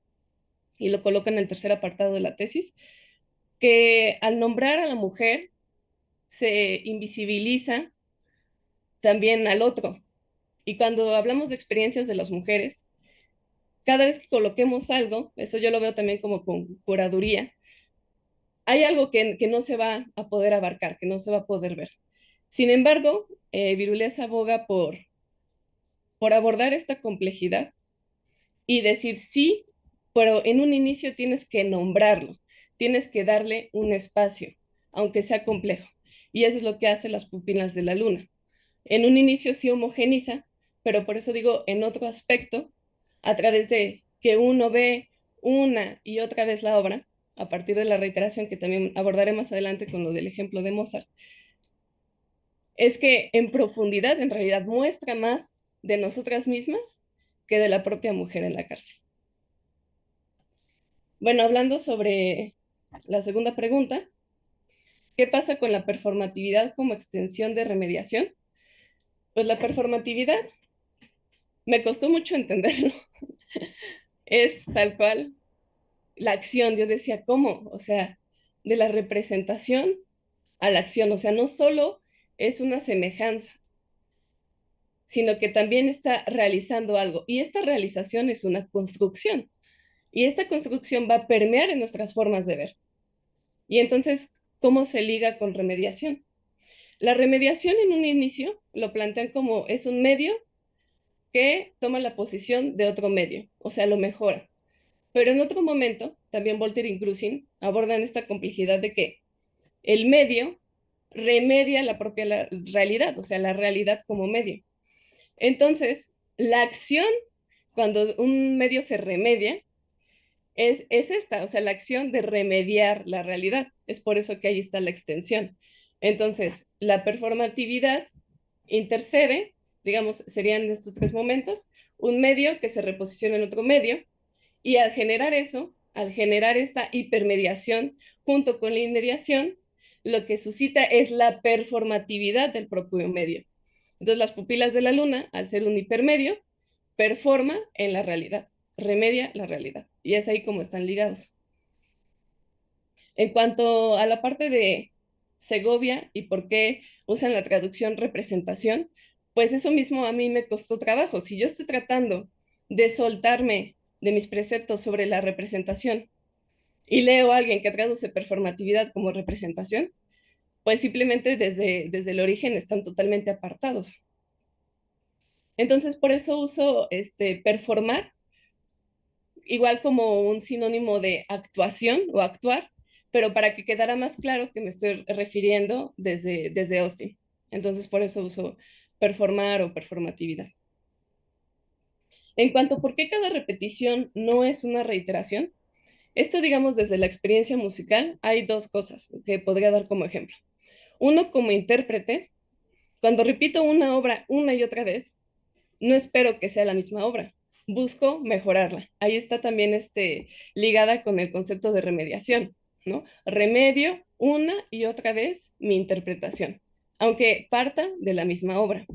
y lo coloca en el tercer apartado de la tesis, que al nombrar a la mujer se invisibiliza también al otro. Y cuando hablamos de experiencias de las mujeres, cada vez que coloquemos algo, eso yo lo veo también como con curaduría, hay algo que no se va a poder abarcar, que no se va a poder ver. Sin embargo, Virulés aboga por abordar esta complejidad y decir sí, pero en un inicio tienes que nombrarlo, tienes que darle un espacio, aunque sea complejo. Y eso es lo que hace las pupilas de la luna. En un inicio sí homogeniza, pero por eso digo, en otro aspecto, a través de que uno ve una y otra vez la obra, a partir de la reiteración que también abordaré más adelante con lo del ejemplo de Mozart, es que en profundidad en realidad muestra más de nosotras mismas que de la propia mujer en la cárcel. Bueno, hablando sobre la segunda pregunta, ¿qué pasa con la performatividad como extensión de remediación? Pues la performatividad me costó mucho entenderlo. Es tal cual la acción. Yo decía, ¿cómo? O sea, de la representación a la acción. O sea, no solo es una semejanza, sino que también está realizando algo. Y esta realización es una construcción. Y esta construcción va a permear en nuestras formas de ver. Y entonces, ¿cómo se liga con remediación? La remediación en un inicio lo plantean como es un medio que toma la posición de otro medio, o sea, lo mejora. Pero en otro momento, también Voltaire y Grusin abordan esta complejidad de que el medio remedia la propia realidad, o sea, la realidad como medio. Entonces, la acción, cuando un medio se remedia, es esta, o sea, la acción de remediar la realidad. Es por eso que ahí está la extensión. Entonces, la performatividad intercede, digamos, serían estos tres momentos, un medio que se reposiciona en otro medio, y al generar eso, al generar esta hipermediación junto con la inmediación, lo que suscita es la performatividad del propio medio. Entonces, las pupilas de la luna, al ser un hipermedio, performa en la realidad, remedia la realidad. Y es ahí como están ligados. En cuanto a la parte de Segovia y por qué usan la traducción representación, pues eso mismo a mí me costó trabajo. Si yo estoy tratando de soltarme de mis preceptos sobre la representación y leo a alguien que traduce performatividad como representación, pues simplemente desde el origen están totalmente apartados. Entonces, por eso uso performar igual como un sinónimo de actuación o actuar, pero para que quedara más claro que me estoy refiriendo desde Austin. Entonces, por eso uso performar o performatividad. En cuanto a por qué cada repetición no es una reiteración, esto, digamos, desde la experiencia musical, hay dos cosas que podría dar como ejemplo. Uno, como intérprete, cuando repito una obra una y otra vez, no espero que sea la misma obra, busco mejorarla. Ahí está también ligada con el concepto de remediación, ¿no? Remedio una y otra vez mi interpretación, aunque parta de la misma obra.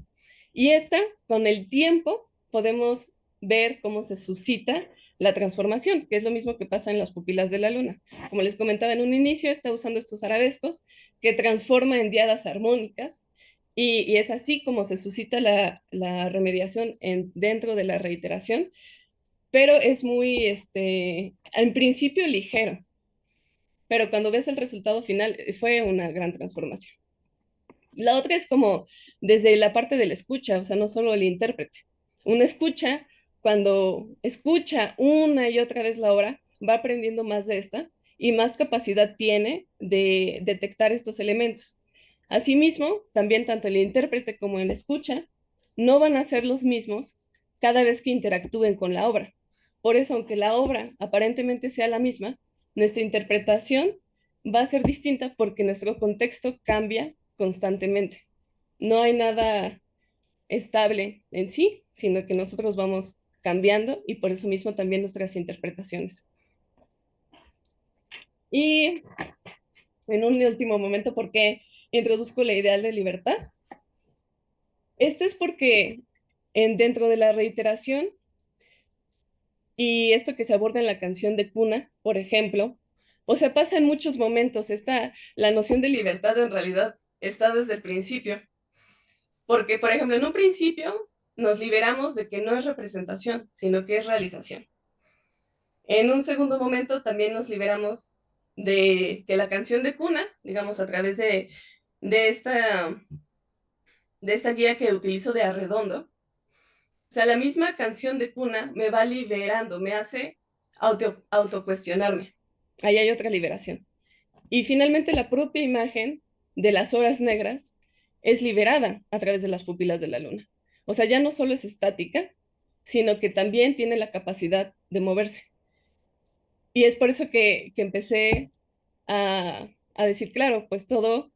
Y esta, con el tiempo, podemos ver cómo se suscita la transformación, que es lo mismo que pasa en las pupilas de la luna. Como les comentaba en un inicio, está usando estos arabescos que transforma en diadas armónicas y es así como se suscita la remediación dentro de la reiteración, pero es muy, en principio ligero, pero cuando ves el resultado final fue una gran transformación. La otra es como desde la parte de la escucha, o sea, no solo el intérprete. Una escucha, cuando escucha una y otra vez la obra, va aprendiendo más de esta y más capacidad tiene de detectar estos elementos. Asimismo, también tanto el intérprete como el escucha no van a ser los mismos cada vez que interactúen con la obra. Por eso, aunque la obra aparentemente sea la misma, nuestra interpretación va a ser distinta porque nuestro contexto cambia constantemente. No hay nada estable en sí, sino que nosotros vamos cambiando y por eso mismo también nuestras interpretaciones. Y en un último momento, ¿por qué introduzco la idea de libertad? Esto es porque dentro de la reiteración y esto que se aborda en la canción de Cuna, por ejemplo, o sea, pasa en muchos momentos, la noción de libertad en realidad está desde el principio, porque, por ejemplo, en un principio nos liberamos de que no es representación, sino que es realización. En un segundo momento también nos liberamos de que la canción de Cuna, digamos, a través de esta, de esta guía que utilizo de Arredondo, o sea, la misma canción de Cuna me va liberando, me hace autocuestionarme. Ahí hay otra liberación. Y finalmente la propia imagen de las horas negras es liberada a través de las pupilas de la luna. O sea, ya no solo es estática, sino que también tiene la capacidad de moverse. Y es por eso que empecé a decir, claro, pues todo,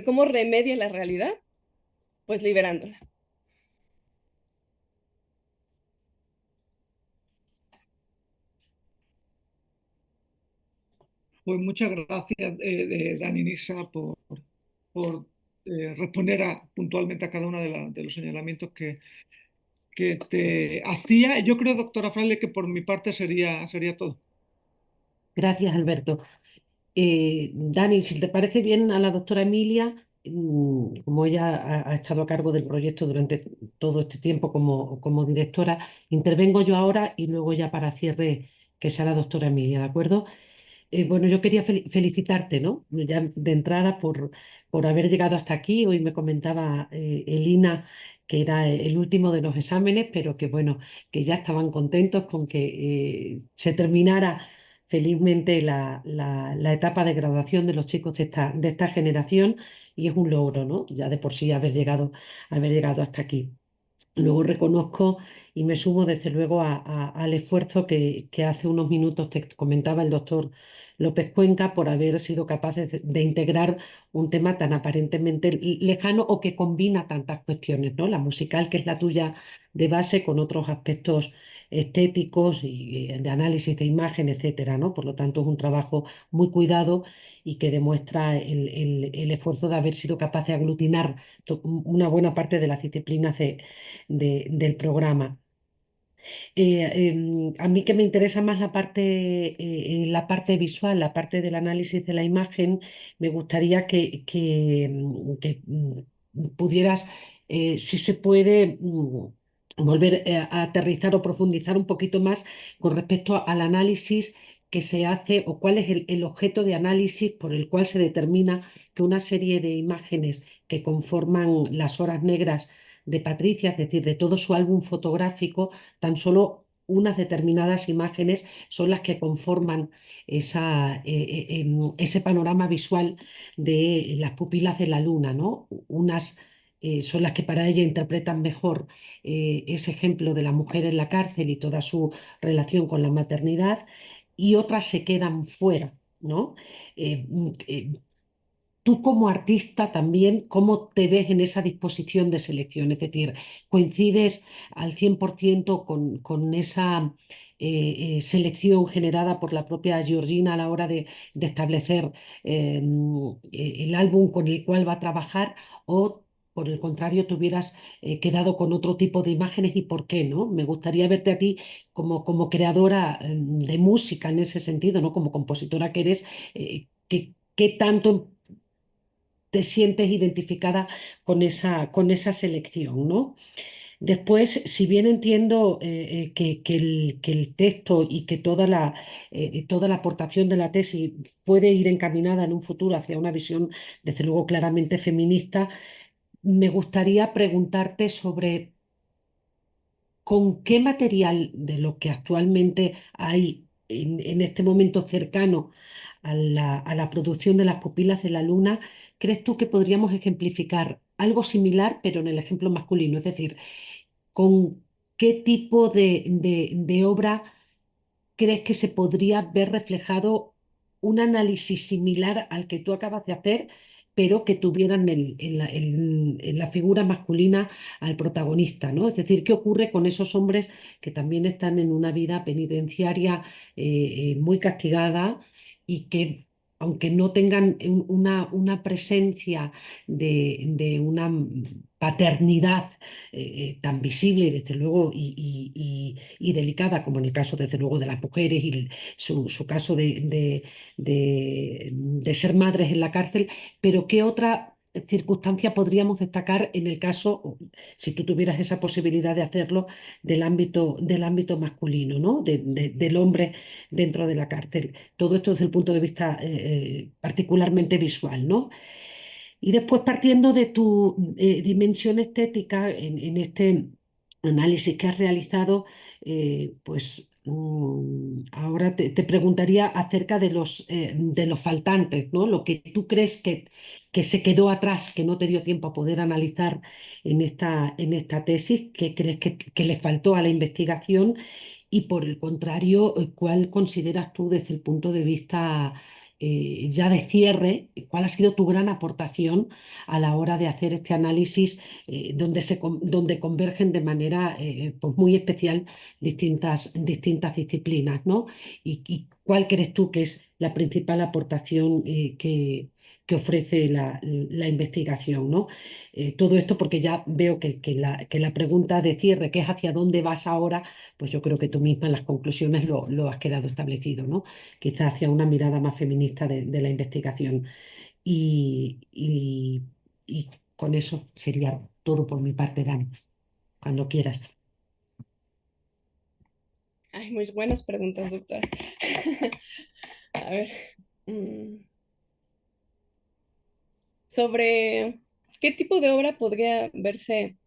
¿cómo remedia la realidad? Pues liberándola. Pues muchas gracias, Dani Nisa, por responder puntualmente a cada uno de los señalamientos que te hacía. Yo creo, doctora Fraile, que por mi parte sería todo. Gracias, Alberto. Dani, si te parece bien a la doctora Emilia, como ella ha estado a cargo del proyecto durante todo este tiempo como directora, intervengo yo ahora y luego ya para cierre que sea la doctora Emilia, ¿de acuerdo? Bueno, yo quería felicitarte, ¿no? Ya de entrada por haber llegado hasta aquí. Hoy me comentaba Elina que era el último de los exámenes, pero que bueno, que ya estaban contentos con que se terminara felizmente la etapa de graduación de los chicos de esta generación y es un logro, ¿no? Ya de por sí haber llegado hasta aquí. Luego reconozco y me sumo desde luego al esfuerzo que hace unos minutos te comentaba el doctor López Cuenca por haber sido capaces de integrar un tema tan aparentemente lejano o que combina tantas cuestiones, ¿no? La musical, que es la tuya de base, con otros aspectos estéticos y de análisis de imagen, etcétera, ¿no? Por lo tanto, es un trabajo muy cuidado y que demuestra el esfuerzo de haber sido capaz de aglutinar una buena parte de las disciplinas del programa. A mí que me interesa más la parte visual, la parte del análisis de la imagen, me gustaría que pudieras, si se puede, volver a aterrizar o profundizar un poquito más con respecto al análisis que se hace o cuál es el objeto de análisis por el cual se determina que una serie de imágenes que conforman las horas negras de Patricia, es decir, de todo su álbum fotográfico, tan solo unas determinadas imágenes son las que conforman ese panorama visual de las pupilas de la luna, ¿no? Unas son las que para ella interpretan mejor ese ejemplo de la mujer en la cárcel y toda su relación con la maternidad, y otras se quedan fuera, ¿no? Eh, eh, Tú como artista también, ¿cómo te ves en esa disposición de selección? Es decir, ¿coincides al 100% con esa selección generada por la propia Georgina a la hora de establecer el álbum con el cual va a trabajar? ¿O por el contrario te hubieras quedado con otro tipo de imágenes y por qué, ¿no? Me gustaría verte a ti como creadora de música en ese sentido, ¿no? Como compositora que eres, ¿qué tanto te sientes identificada con esa selección, ¿no? Después, si bien entiendo que el texto y que toda la aportación de la tesis puede ir encaminada en un futuro hacia una visión, desde luego, claramente feminista, me gustaría preguntarte sobre con qué material de lo que actualmente hay en este momento cercano a la producción de las pupilas de la luna, ¿crees tú que podríamos ejemplificar algo similar, pero en el ejemplo masculino? Es decir, con ¿qué tipo de obra crees que se podría ver reflejado un análisis similar al que tú acabas de hacer, pero que tuvieran en la figura masculina al protagonista, ¿no? Es decir, ¿qué ocurre con esos hombres que también están en una vida penitenciaria muy castigada y que, aunque no tengan una presencia de una paternidad tan visible y desde luego y delicada como en el caso desde luego de las mujeres y su caso de ser madres en la cárcel, pero ¿qué otra circunstancia podríamos destacar en el caso, si tú tuvieras esa posibilidad de hacerlo, del ámbito masculino, ¿no? Del hombre dentro de la cárcel? Todo esto desde el punto de vista particularmente visual, ¿no? Y después, partiendo de tu dimensión estética en este análisis que has realizado, ahora te preguntaría acerca de los faltantes, ¿no? Lo que tú crees que se quedó atrás, que no te dio tiempo a poder analizar en esta tesis, qué crees que le faltó a la investigación y, por el contrario, ¿cuál consideras tú desde el punto de vista ya de cierre, cuál ha sido tu gran aportación a la hora de hacer este análisis donde convergen de manera pues muy especial distintas disciplinas, ¿no? Y cuál crees tú que es la principal aportación que ofrece la investigación, ¿no? Todo esto porque ya veo que la pregunta de cierre, que es hacia dónde vas ahora, pues yo creo que tú misma en las conclusiones lo has quedado establecido, ¿no? Quizás hacia una mirada más feminista de la investigación. Y, y- y con eso sería todo por mi parte, Dani, cuando quieras. Ay, muy buenas preguntas, doctora. A ver, mm, sobre qué tipo de obra podría verse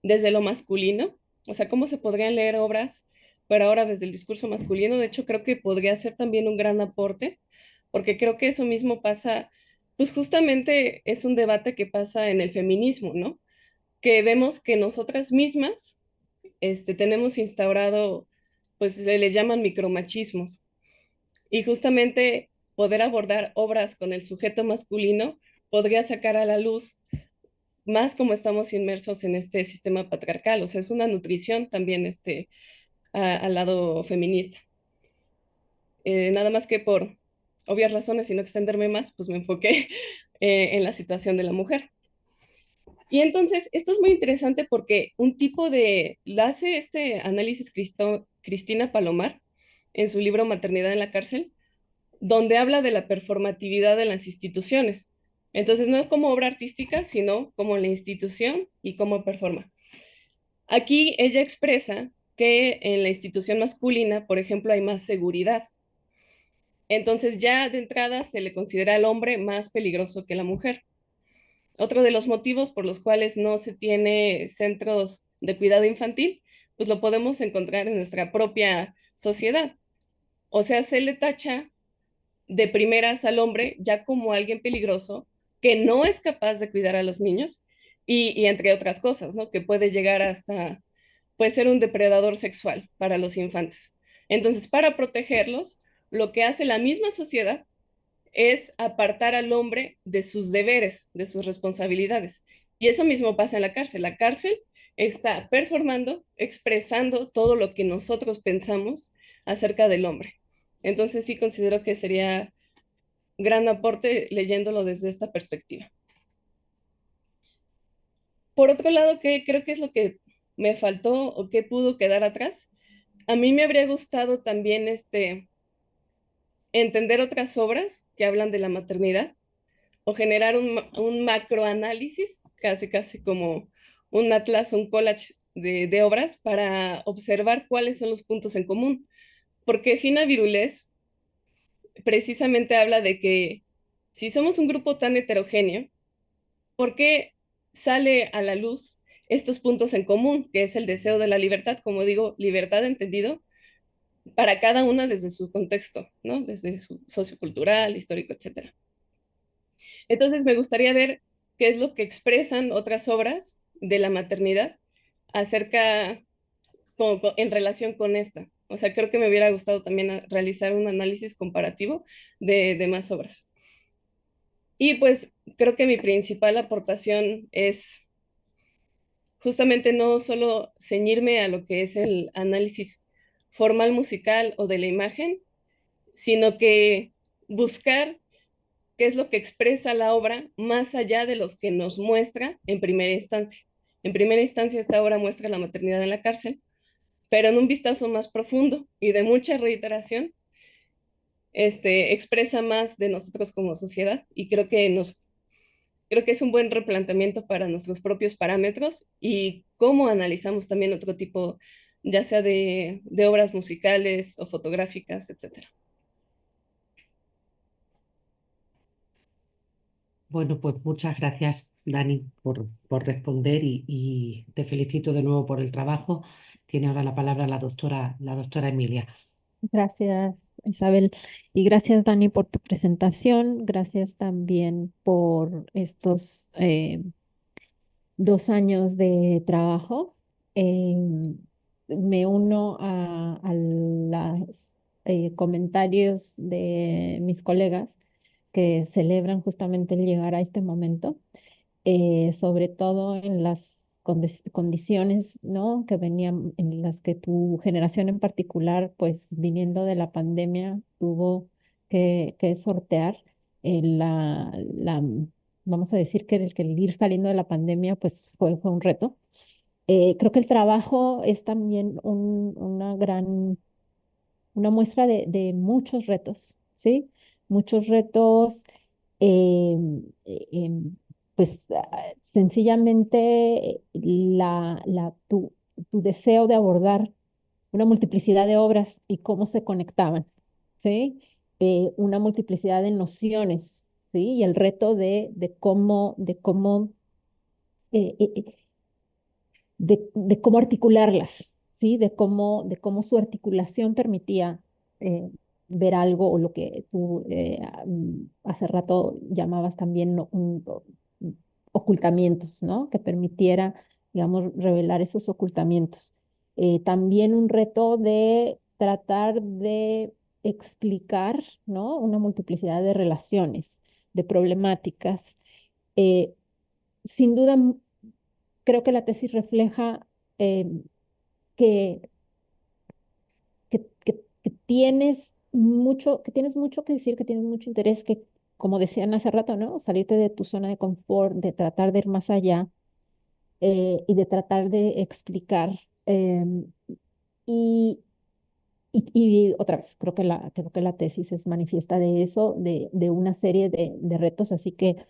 desde lo masculino, o sea, cómo se podrían leer obras, pero ahora desde el discurso masculino. De hecho, creo que podría ser también un gran aporte, porque creo que eso mismo pasa, pues justamente es un debate que pasa en el feminismo, ¿no? Que vemos que nosotras mismas tenemos instaurado, pues se le llaman micromachismos, y justamente poder abordar obras con el sujeto masculino podría sacar a la luz más como estamos inmersos en este sistema patriarcal, o sea, es una nutrición también al lado feminista. Nada más que por obvias razones y no extenderme más, pues me enfoqué en la situación de la mujer. Y entonces, esto es muy interesante porque un tipo la hace este análisis Cristina Palomar en su libro Maternidad en la cárcel, donde habla de la performatividad de las instituciones. Entonces, no es como obra artística, sino como la institución y cómo performa. Aquí ella expresa que en la institución masculina, por ejemplo, hay más seguridad. Entonces, ya de entrada se le considera al hombre más peligroso que la mujer. Otro de los motivos por los cuales no se tiene centros de cuidado infantil, pues lo podemos encontrar en nuestra propia sociedad. O sea, se le tacha de primeras al hombre ya como alguien peligroso que no es capaz de cuidar a los niños y entre otras cosas, ¿no? Que puede llegar hasta, puede ser un depredador sexual para los infantes. Entonces, para protegerlos, lo que hace la misma sociedad es apartar al hombre de sus deberes, de sus responsabilidades. Y eso mismo pasa en la cárcel. La cárcel está performando, expresando todo lo que nosotros pensamos acerca del hombre. Entonces sí considero que sería gran aporte leyéndolo desde esta perspectiva. Por otro lado, ¿qué creo que es lo que me faltó o qué pudo quedar atrás? A mí me habría gustado también entender otras obras que hablan de la maternidad o generar un macroanálisis, casi casi como un atlas, un collage de obras para observar cuáles son los puntos en común. Porque Fina Virulés precisamente habla de que si somos un grupo tan heterogéneo, ¿por qué sale a la luz estos puntos en común, que es el deseo de la libertad? Como digo, libertad entendido para cada una desde su contexto, ¿no? Desde su sociocultural, histórico, etcétera. Entonces me gustaría ver qué es lo que expresan otras obras de la maternidad acerca en relación con esta. O sea, creo que me hubiera gustado también realizar un análisis comparativo de más obras. Y pues creo que mi principal aportación es justamente no solo ceñirme a lo que es el análisis formal musical o de la imagen, sino que buscar qué es lo que expresa la obra más allá de los que nos muestra en primera instancia. En primera instancia, esta obra muestra la maternidad en la cárcel, pero en un vistazo más profundo y de mucha reiteración, expresa más de nosotros como sociedad y creo que es un buen replanteamiento para nuestros propios parámetros y cómo analizamos también otro tipo, ya sea de obras musicales o fotográficas, etcétera. Bueno, pues muchas gracias, Dani, por responder y te felicito de nuevo por el trabajo. Tiene ahora la palabra la doctora Emilia. Gracias, Isabel. Y gracias, Dani, por tu presentación. Gracias también por estos 2 años de trabajo. Me uno a los comentarios de mis colegas que celebran justamente el llegar a este momento, sobre todo en las condiciones, ¿no? Que venían, en las que tu generación en particular, pues viniendo de la pandemia, tuvo que sortear vamos a decir que el ir saliendo de la pandemia, pues fue un reto. Creo que el trabajo es también una muestra de muchos retos, ¿sí? Muchos retos, eh, pues sencillamente tu deseo de abordar una multiplicidad de obras y cómo se conectaban, ¿sí? Una multiplicidad de nociones, ¿sí? Y el reto de cómo eh, eh, eh, de cómo articularlas, ¿sí? De cómo su articulación permitía ver algo o lo que tú hace rato llamabas también ocultamientos, ¿no? Que permitiera, digamos, revelar esos ocultamientos. También un reto de tratar de explicar, ¿no? Una multiplicidad de relaciones, de problemáticas. Eh, Sin duda, creo que la tesis refleja eh, que, que tienes mucho que decir, que tienes mucho interés, que, como decían hace rato, ¿no? Salirte de tu zona de confort, de tratar de ir más allá, y de tratar de explicar. Y, y otra vez, creo que la tesis es manifiesta de eso, de una serie de retos, así que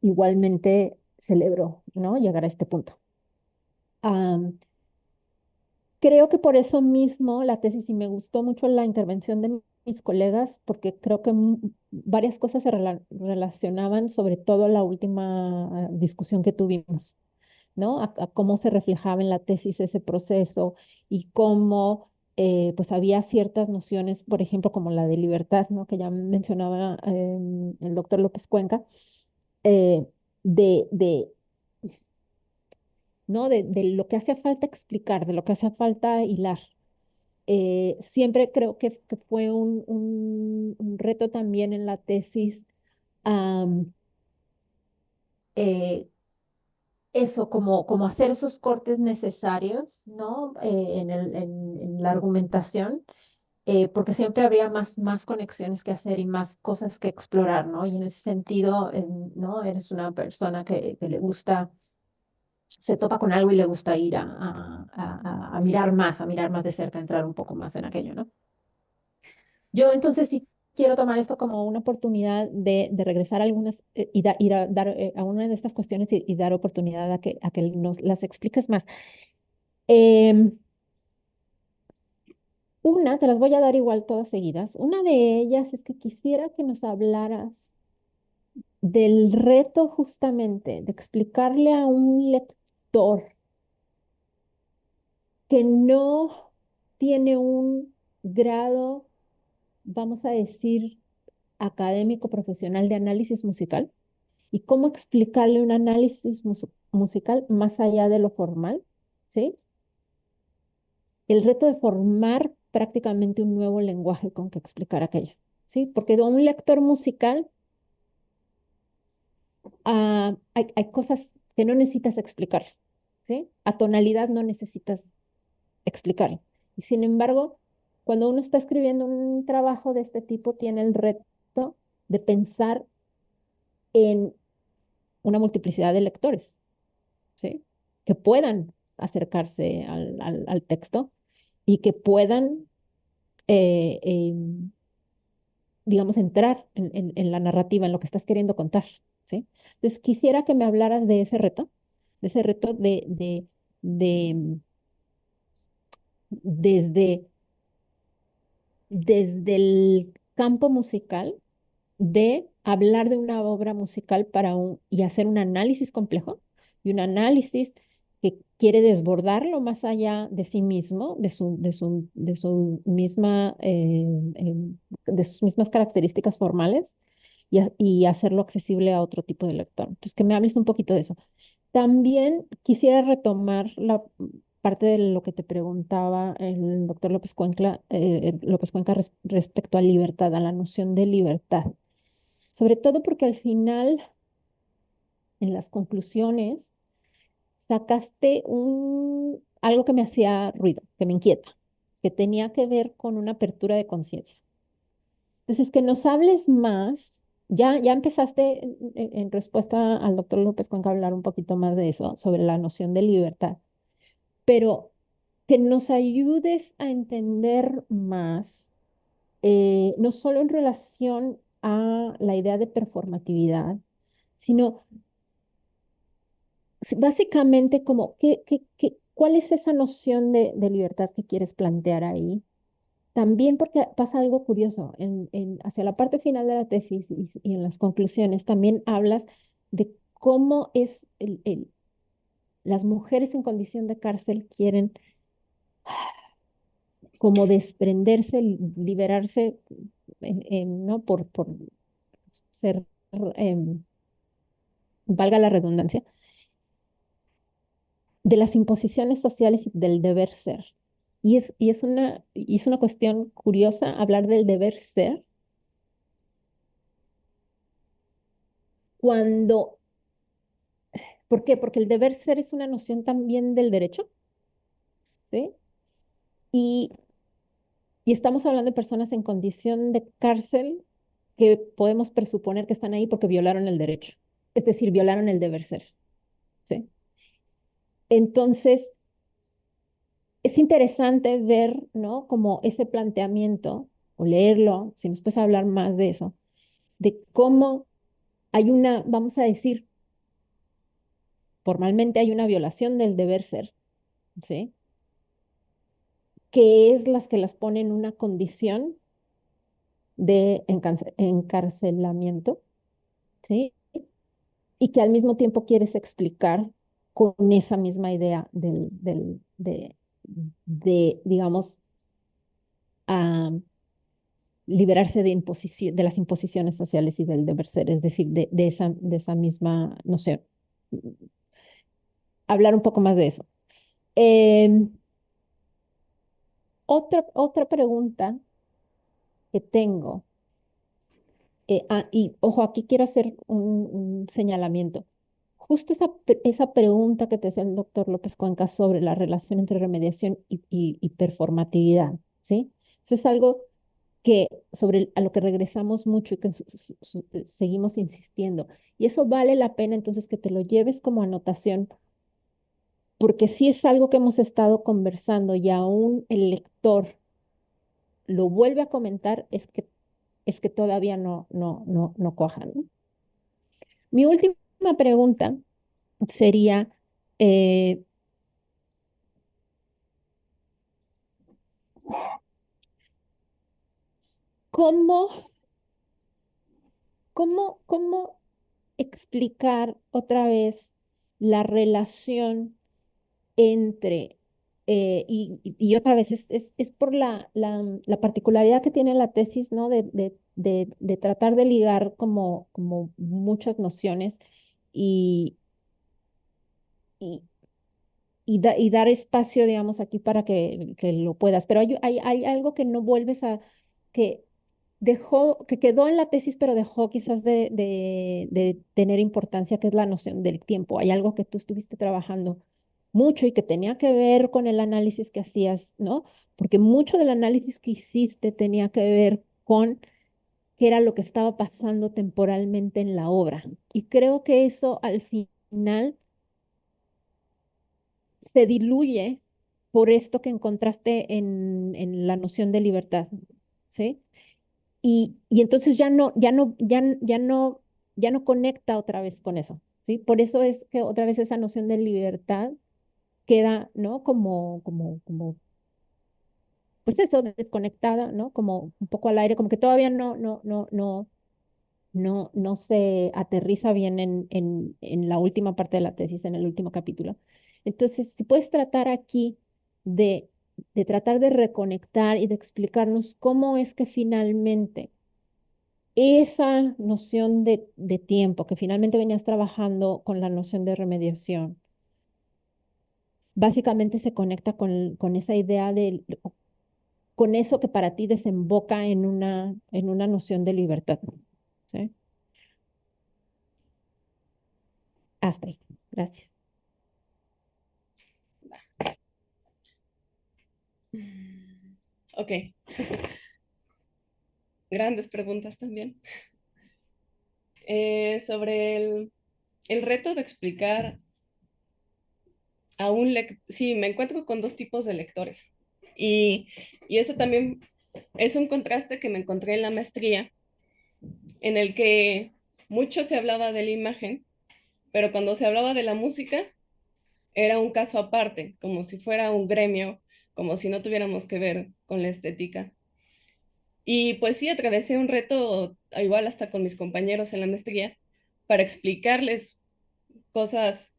igualmente celebro, ¿no? Llegar a este punto. Am, Creo que por eso mismo la tesis, y me gustó mucho la intervención de mis colegas, porque creo que varias cosas se relacionaban, sobre todo la última discusión que tuvimos, ¿no? A cómo se reflejaba en la tesis ese proceso y cómo pues había ciertas nociones, por ejemplo, como la de libertad, ¿no? Que ya mencionaba el doctor López Cuenca, eh, de, ¿no? De lo que hace falta explicar, de lo que hace falta hilar. Siempre creo que fue un reto también en la tesis, am, eh, eso, como hacer esos cortes necesarios, ¿no? En la argumentación, porque siempre habría más conexiones que hacer y más cosas que explorar, ¿no? Y en ese sentido, ¿no? Eres una persona que le gusta, se topa con algo y le gusta ir a mirar más de cerca, a entrar un poco más en aquello, ¿no? Yo entonces sí quiero tomar esto como una oportunidad de regresar a algunas, ir a dar a una de estas cuestiones y dar oportunidad a que nos las expliques más. Em, te las voy a dar igual todas seguidas. Una de ellas es que quisiera que nos hablaras del reto justamente de explicarle a un lector que no tiene un grado, vamos a decir, académico profesional de análisis musical, y cómo explicarle un análisis musical más allá de lo formal, ¿sí? El reto de formar prácticamente un nuevo lenguaje con que explicar aquello, ¿sí? Porque de un lector musical hay cosas que no necesitas explicar, ¿sí? A tonalidad no necesitas explicar. Y sin embargo, cuando uno está escribiendo un trabajo de este tipo, tiene el reto de pensar en una multiplicidad de lectores, ¿sí? Que puedan acercarse al texto y que puedan, digamos, entrar en la narrativa, en lo que estás queriendo contar, ¿sí? Entonces, quisiera que me hablaras de ese reto de desde, desde el campo musical, de hablar de una obra musical y hacer un análisis complejo y un análisis que quiere desbordarlo más allá de sí mismo, de sus mismas características formales y hacerlo accesible a otro tipo de lector. Entonces, que me hables un poquito de eso. También quisiera retomar la parte de lo que te preguntaba el doctor López Cuenca respecto a libertad, a la noción de libertad. Sobre todo porque al final, en las conclusiones, sacaste algo que me hacía ruido, que me inquieta, que tenía que ver con una apertura de conciencia. Entonces, que nos hables más, ya empezaste en respuesta al doctor López Cuenca a hablar un poquito más de eso, sobre la noción de libertad, pero que nos ayudes a entender más, no solo en relación a la idea de performatividad, sino básicamente como, ¿cuál es esa noción de libertad que quieres plantear ahí? También porque pasa algo curioso, hacia la parte final de la tesis y en las conclusiones también hablas de cómo las mujeres en condición de cárcel quieren como desprenderse, liberarse, ¿no? Por ser, em, valga la redundancia, de las imposiciones sociales y del deber ser. Y es una cuestión curiosa hablar del deber ser cuando, ¿por qué? Porque el deber ser es una noción también del derecho, ¿sí? Y, y estamos hablando de personas en condición de cárcel que podemos presuponer que están ahí porque violaron el derecho, es decir, violaron el deber ser, ¿sí? Entonces, es interesante ver, ¿no? Como ese planteamiento, o leerlo, si nos puedes hablar más de eso, de cómo hay vamos a decir, formalmente hay una violación del deber ser, ¿sí? Que es las que las pone en una condición de encarcelamiento, ¿sí? Y que al mismo tiempo quieres explicar con esa misma idea digamos, a liberarse de las imposiciones sociales y del deber ser, es decir, de esa misma noción. Hablar un poco más de eso. Em, otra pregunta que tengo, y ojo, aquí quiero hacer un señalamiento. Justo esa pregunta que te hacía el doctor López Cuenca sobre la relación entre remediación y performatividad, ¿sí? Eso es algo a lo que regresamos mucho y que seguimos insistiendo. Y eso vale la pena entonces que te lo lleves como anotación, porque si es algo que hemos estado conversando y aún el lector lo vuelve a comentar, es que todavía no cuaja, ¿no? Mi última pregunta sería, eh, ¿cómo, cómo explicar otra vez la relación entre, y otra vez, es por la particularidad que tiene la tesis, ¿no? De de tratar de ligar como muchas nociones y, y, y dar espacio, digamos, aquí para que lo puedas. Pero hay algo que no vuelves a, que dejó, que quedó en la tesis, pero dejó quizás de tener importancia, que es la noción del tiempo. Hay algo que tú estuviste trabajando mucho y que tenía que ver con el análisis que hacías, ¿no? Porque mucho del análisis que hiciste tenía que ver con qué era lo que estaba pasando temporalmente en la obra. Y creo que eso al final se diluye por esto que encontraste en la noción de libertad, ¿sí? Y entonces ya no conecta otra vez con eso, ¿sí? Por eso es que otra vez esa noción de libertad queda, ¿no? Pues eso, desconectada, ¿no? Como un poco al aire, como que todavía no se aterriza bien en la última parte de la tesis, en el último capítulo. Entonces, si puedes tratar aquí de, de tratar de reconectar y de explicarnos cómo es que finalmente esa noción de tiempo, que finalmente venías trabajando con la noción de remediación, básicamente se conecta con esa idea de, con eso que para ti desemboca en una noción de libertad, ¿sí? Hasta ahí. Gracias. Ok, grandes preguntas también. Sobre el reto de explicar a un lector, sí, me encuentro con dos tipos de lectores. Y, y eso también es un contraste que me encontré en la maestría, en el que mucho se hablaba de la imagen, pero cuando se hablaba de la música, era un caso aparte, como si fuera un gremio, como si no tuviéramos que ver con la estética. Y pues sí, atravesé un reto, igual hasta con mis compañeros en la maestría, para explicarles cosas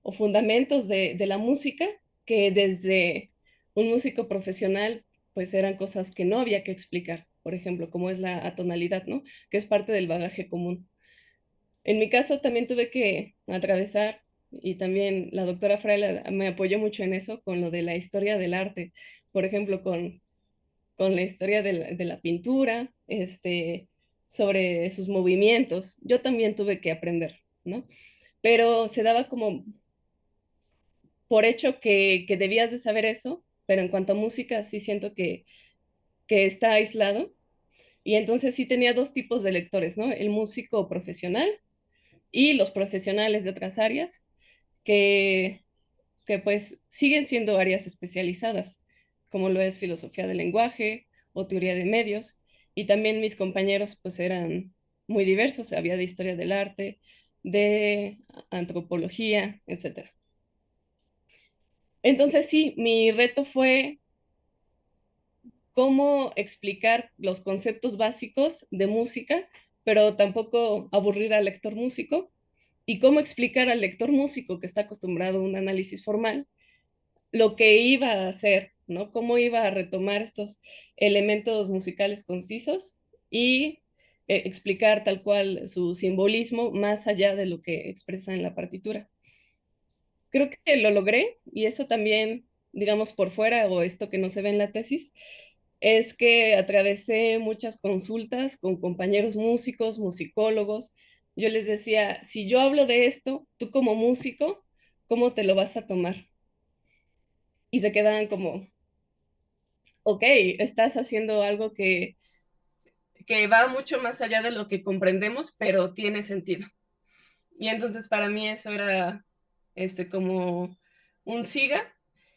o fundamentos de la música que desde un músico profesional pues eran cosas que no había que explicar, por ejemplo, como es la atonalidad, ¿no? Que es parte del bagaje común. En mi caso también tuve que atravesar, y también la doctora Fraile me apoyó mucho en eso, con lo de la historia del arte, por ejemplo, con la historia de la pintura, sobre sus movimientos. Yo también tuve que aprender, ¿no? Pero se daba como por hecho que debías de saber eso, pero en cuanto a música sí siento que está aislado. Y entonces sí tenía dos tipos de lectores, ¿no? El músico profesional y los profesionales de otras áreas que, que pues siguen siendo áreas especializadas, como lo es filosofía del lenguaje o teoría de medios. Y también mis compañeros pues eran muy diversos, había de historia del arte, de antropología, etcétera. Entonces sí, mi reto fue cómo explicar los conceptos básicos de música, pero tampoco aburrir al lector músico, y cómo explicar al lector músico que está acostumbrado a un análisis formal lo que iba a hacer, ¿no? Cómo iba a retomar estos elementos musicales concisos y explicar tal cual su simbolismo más allá de lo que expresa en la partitura. Creo que lo logré y eso también, digamos, por fuera o esto que no se ve en la tesis, es que atravesé muchas consultas con compañeros músicos, musicólogos. Yo les decía, si yo hablo de esto, tú como músico, ¿cómo te lo vas a tomar? Y se quedaban como, ok, estás haciendo algo que va mucho más allá de lo que comprendemos, pero tiene sentido. Y entonces para mí eso era como un siga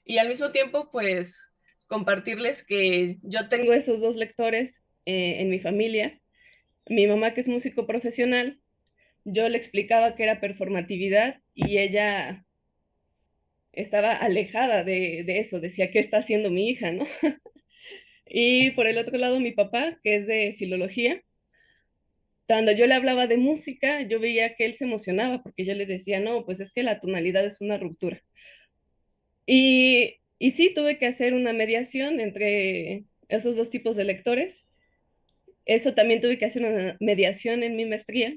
y al mismo tiempo pues compartirles que yo tengo esos dos lectores en mi familia. Mi mamá que es músico profesional, yo le explicaba que era performatividad y ella estaba alejada de eso, decía, ¿qué está haciendo mi hija, no? Y por el otro lado mi papá, que es de filología, cuando yo le hablaba de música, yo veía que él se emocionaba porque yo le decía, no, pues es que la tonalidad es una ruptura. Y sí, tuve que hacer una mediación entre esos dos tipos de lectores. Eso también tuve que hacer una mediación en mi maestría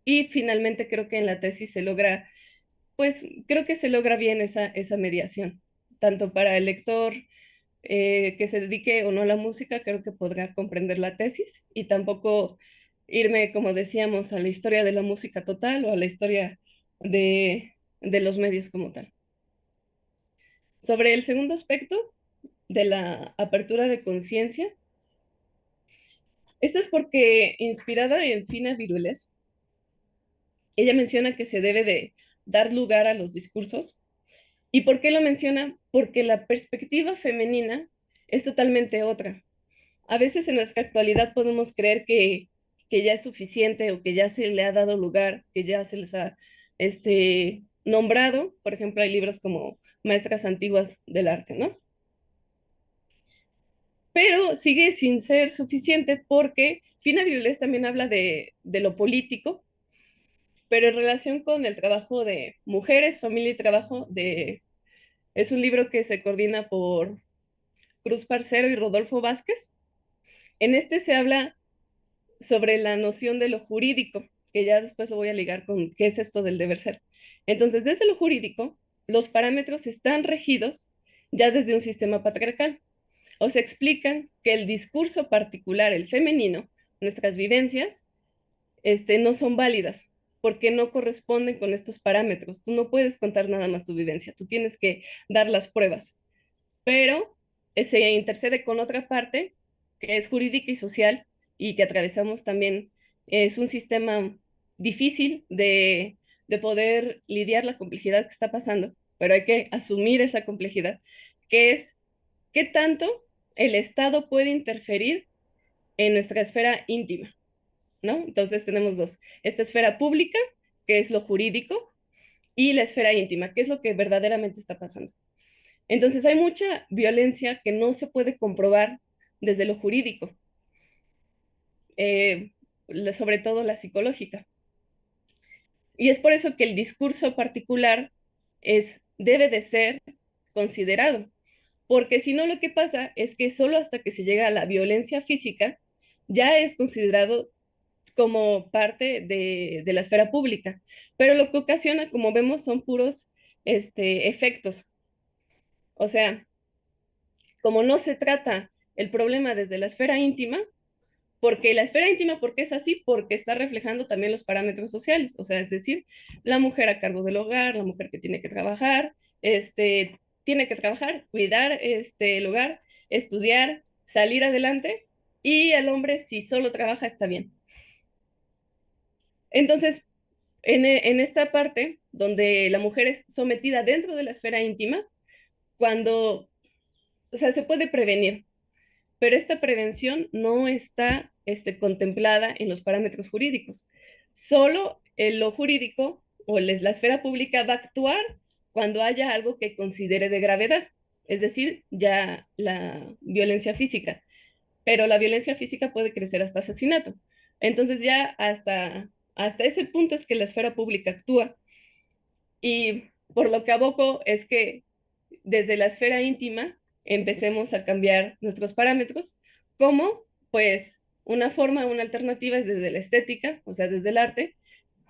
y finalmente creo que en la tesis se logra, pues creo que se logra bien esa mediación, tanto para el lector que se dedique o no a la música, creo que podrá comprender la tesis y tampoco irme, como decíamos, a la historia de la música total o a la historia de los medios como tal. Sobre el segundo aspecto de la apertura de conciencia, esto es porque, inspirada en Fina Virueles, ella menciona que se debe de dar lugar a los discursos. ¿Y por qué lo menciona? Porque la perspectiva femenina es totalmente otra. A veces en nuestra actualidad podemos creer que ya es suficiente o que ya se le ha dado lugar, que ya se les ha nombrado. Por ejemplo, hay libros como Maestras Antiguas del Arte, ¿no? Pero sigue sin ser suficiente porque Fina Virules también habla de lo político, pero en relación con el trabajo de mujeres, familia y trabajo, es un libro que se coordina por Cruz Parcero y Rodolfo Vázquez. En este se habla sobre la noción de lo jurídico, que ya después lo voy a ligar con qué es esto del deber ser. Entonces, desde lo jurídico, los parámetros están regidos ya desde un sistema patriarcal. O se explican que el discurso particular, el femenino, nuestras vivencias, no son válidas porque no corresponden con estos parámetros. Tú no puedes contar nada más tu vivencia, tú tienes que dar las pruebas, pero se intercede con otra parte que es jurídica y social y que atravesamos también. Es un sistema difícil de poder lidiar la complejidad que está pasando, pero hay que asumir esa complejidad, que es qué tanto el Estado puede interferir en nuestra esfera íntima, ¿no? Entonces tenemos dos, esta esfera pública, que es lo jurídico, y la esfera íntima, que es lo que verdaderamente está pasando. Entonces hay mucha violencia que no se puede comprobar desde lo jurídico, eh, sobre todo la psicológica. Y es por eso que el discurso particular debe de ser considerado, porque si no lo que pasa es que solo hasta que se llega a la violencia física ya es considerado como parte de la esfera pública, pero lo que ocasiona, como vemos, son puros efectos. O sea, como no se trata el problema desde la esfera íntima, porque la esfera íntima, ¿por qué es así? Porque está reflejando también los parámetros sociales, o sea, es decir, la mujer a cargo del hogar, la mujer que tiene que trabajar, cuidar el hogar, estudiar, salir adelante, y el hombre, si solo trabaja, está bien. Entonces, en esta parte donde la mujer es sometida dentro de la esfera íntima, cuando, o sea, se puede prevenir, pero esta prevención no está contemplada en los parámetros jurídicos. Solo lo jurídico o la esfera pública va a actuar cuando haya algo que considere de gravedad, es decir, ya la violencia física, pero la violencia física puede crecer hasta asesinato. Entonces ya hasta ese punto es que la esfera pública actúa y por lo que aboco es que desde la esfera íntima empecemos a cambiar nuestros parámetros, como pues una forma, una alternativa es desde la estética, o sea, desde el arte,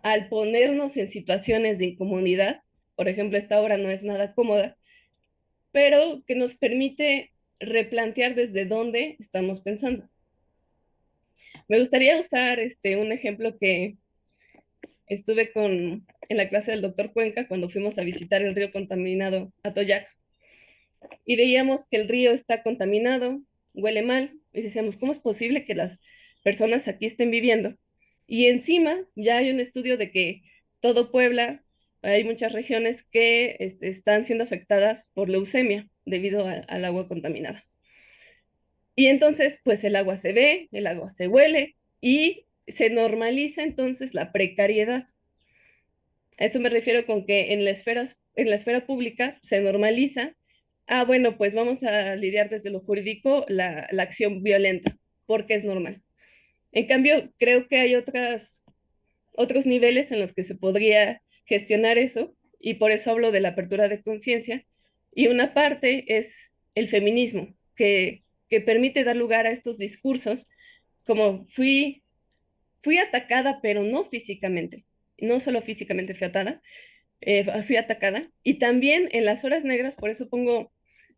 al ponernos en situaciones de incomodidad. Por ejemplo, esta obra no es nada cómoda, pero que nos permite replantear desde dónde estamos pensando. Me gustaría usar un ejemplo que estuve en la clase del doctor Cuenca cuando fuimos a visitar el río contaminado Atoyac y veíamos que el río está contaminado, huele mal, y decíamos, ¿cómo es posible que las personas aquí estén viviendo? Y encima ya hay un estudio de que todo Puebla, hay muchas regiones que están siendo afectadas por leucemia debido al agua contaminada. Y entonces, pues el agua se ve, el agua se huele y se normaliza entonces la precariedad. A eso me refiero con que en la esfera pública se normaliza, bueno, pues vamos a lidiar desde lo jurídico la acción violenta, porque es normal. En cambio, creo que hay otros niveles en los que se podría gestionar eso, y por eso hablo de la apertura de conciencia, y una parte es el feminismo, que permite dar lugar a estos discursos como fui atacada, pero no físicamente, no solo físicamente fui atacada, y también en las horas negras, por eso pongo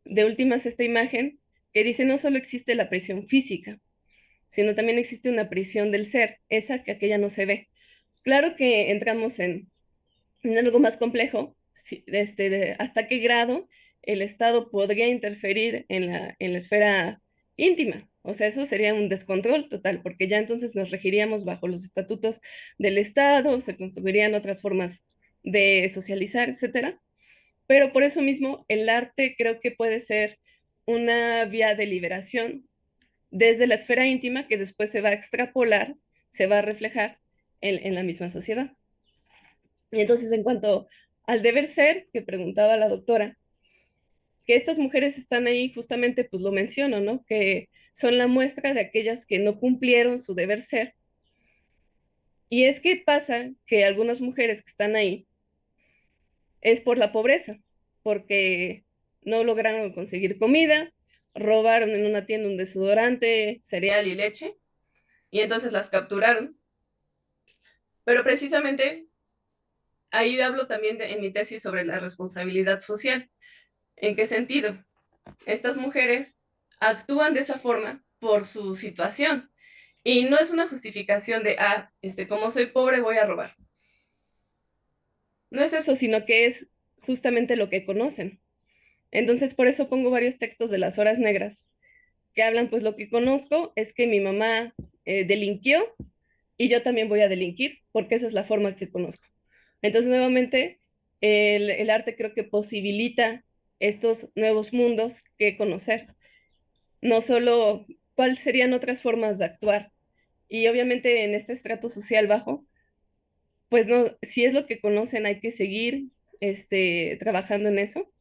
de últimas esta imagen, que dice no solo existe la prisión física, sino también existe una prisión del ser, esa que aquella no se ve. Claro que entramos en algo más complejo, hasta qué grado el Estado podría interferir en la esfera íntima. O sea, eso sería un descontrol total, porque ya entonces nos regiríamos bajo los estatutos del Estado, se construirían otras formas de socializar, etcétera. Pero por eso mismo el arte creo que puede ser una vía de liberación desde la esfera íntima que después se va a extrapolar, se va a reflejar en la misma sociedad. Y entonces, en cuanto al deber ser, que preguntaba la doctora, que estas mujeres están ahí, justamente, pues lo menciono, ¿no? Que son la muestra de aquellas que no cumplieron su deber ser. Y es que pasa que algunas mujeres que están ahí es por la pobreza, porque no lograron conseguir comida, robaron en una tienda un desodorante, cereal y leche, y entonces las capturaron. Pero precisamente ahí hablo también en mi tesis sobre la responsabilidad social. ¿En qué sentido? Estas mujeres actúan de esa forma por su situación y no es una justificación de, como soy pobre voy a robar. No es eso, sino que es justamente lo que conocen. Entonces, por eso pongo varios textos de las horas negras que hablan, pues lo que conozco es que mi mamá delinquió y yo también voy a delinquir porque esa es la forma que conozco. Entonces, nuevamente, el arte creo que posibilita estos nuevos mundos que conocer, no solo cuáles serían otras formas de actuar. Y obviamente en este estrato social bajo, pues no, si es lo que conocen, hay que seguir trabajando en eso.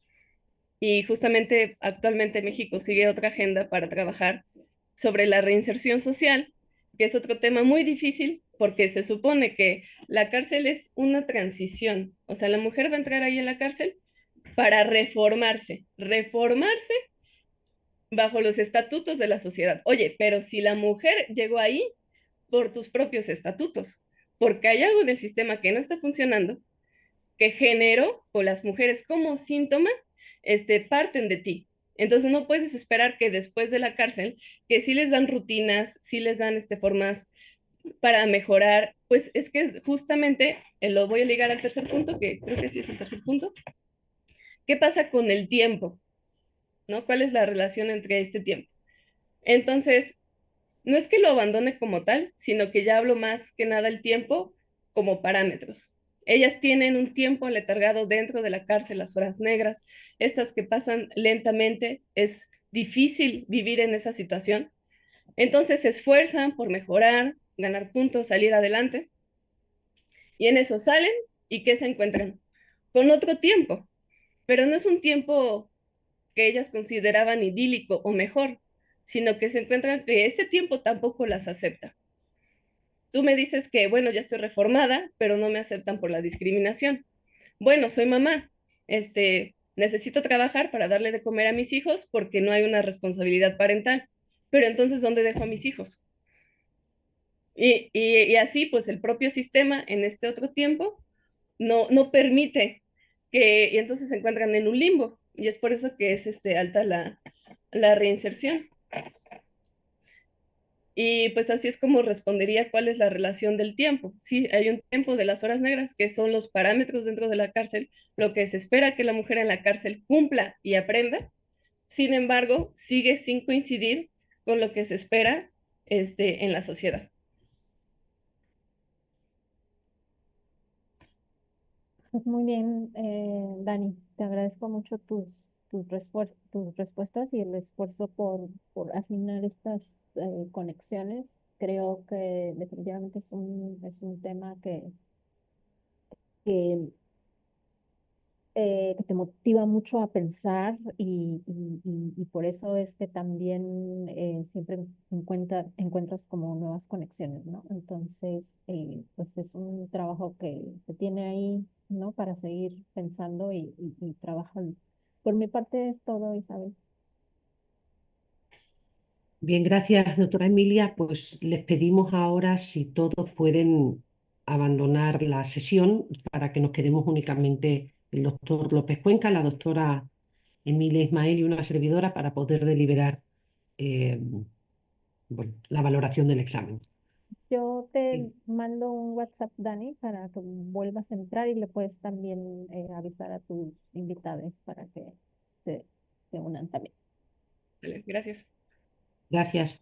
Y justamente actualmente México sigue otra agenda para trabajar sobre la reinserción social, que es otro tema muy difícil porque se supone que la cárcel es una transición. O sea, la mujer va a entrar ahí en la cárcel para reformarse bajo los estatutos de la sociedad. Oye, pero si la mujer llegó ahí por tus propios estatutos, porque hay algo del sistema que no está funcionando, que generó con las mujeres como síntoma, parten de ti. Entonces no puedes esperar que después de la cárcel, que sí les dan rutinas, sí les dan formas para mejorar, pues es que justamente lo voy a ligar al tercer punto, que creo que sí es el tercer punto. ¿Qué pasa con el tiempo? ¿No? ¿Cuál es la relación entre este tiempo? Entonces, no es que lo abandone como tal, sino que ya hablo más que nada el tiempo como parámetros. Ellas tienen un tiempo aletargado dentro de la cárcel, las horas negras, estas que pasan lentamente, es difícil vivir en esa situación. Entonces se esfuerzan por mejorar, ganar puntos, salir adelante, y en eso salen y ¿qué se encuentran? Con otro tiempo, pero no es un tiempo que ellas consideraban idílico o mejor, sino que se encuentran que ese tiempo tampoco las acepta. Tú me dices que, bueno, ya estoy reformada, pero no me aceptan por la discriminación. Bueno, soy mamá, necesito trabajar para darle de comer a mis hijos porque no hay una responsabilidad parental. Pero entonces, ¿dónde dejo a mis hijos? Y así, pues el propio sistema en este otro tiempo no permite y entonces se encuentran en un limbo. Y es por eso que es alta la reinserción. Y pues así es como respondería cuál es la relación del tiempo. Sí, hay un tiempo de las horas negras que son los parámetros dentro de la cárcel, lo que se espera que la mujer en la cárcel cumpla y aprenda. Sin embargo, sigue sin coincidir con lo que se espera en la sociedad. Pues muy bien, Dani, te agradezco mucho tus respuestas y el esfuerzo por afinar estas conexiones. Creo que definitivamente es un tema que, que te motiva mucho a pensar y por eso es que también siempre encuentras como nuevas conexiones, ¿no? Entonces, pues es un trabajo que tiene ahí, ¿no? Para seguir pensando y trabajando. Por mi parte es todo, Isabel. Bien, gracias, doctora Emilia. Pues les pedimos ahora si todos pueden abandonar la sesión para que nos quedemos únicamente el doctor López Cuenca, la doctora Emilia Ismael y una servidora para poder deliberar eh, bueno, la valoración del examen. Yo te Sí. mando un WhatsApp, Dani, para que vuelvas a entrar y le puedes también avisar a tus invitados para que se, se unan también. Vale, gracias. Gracias.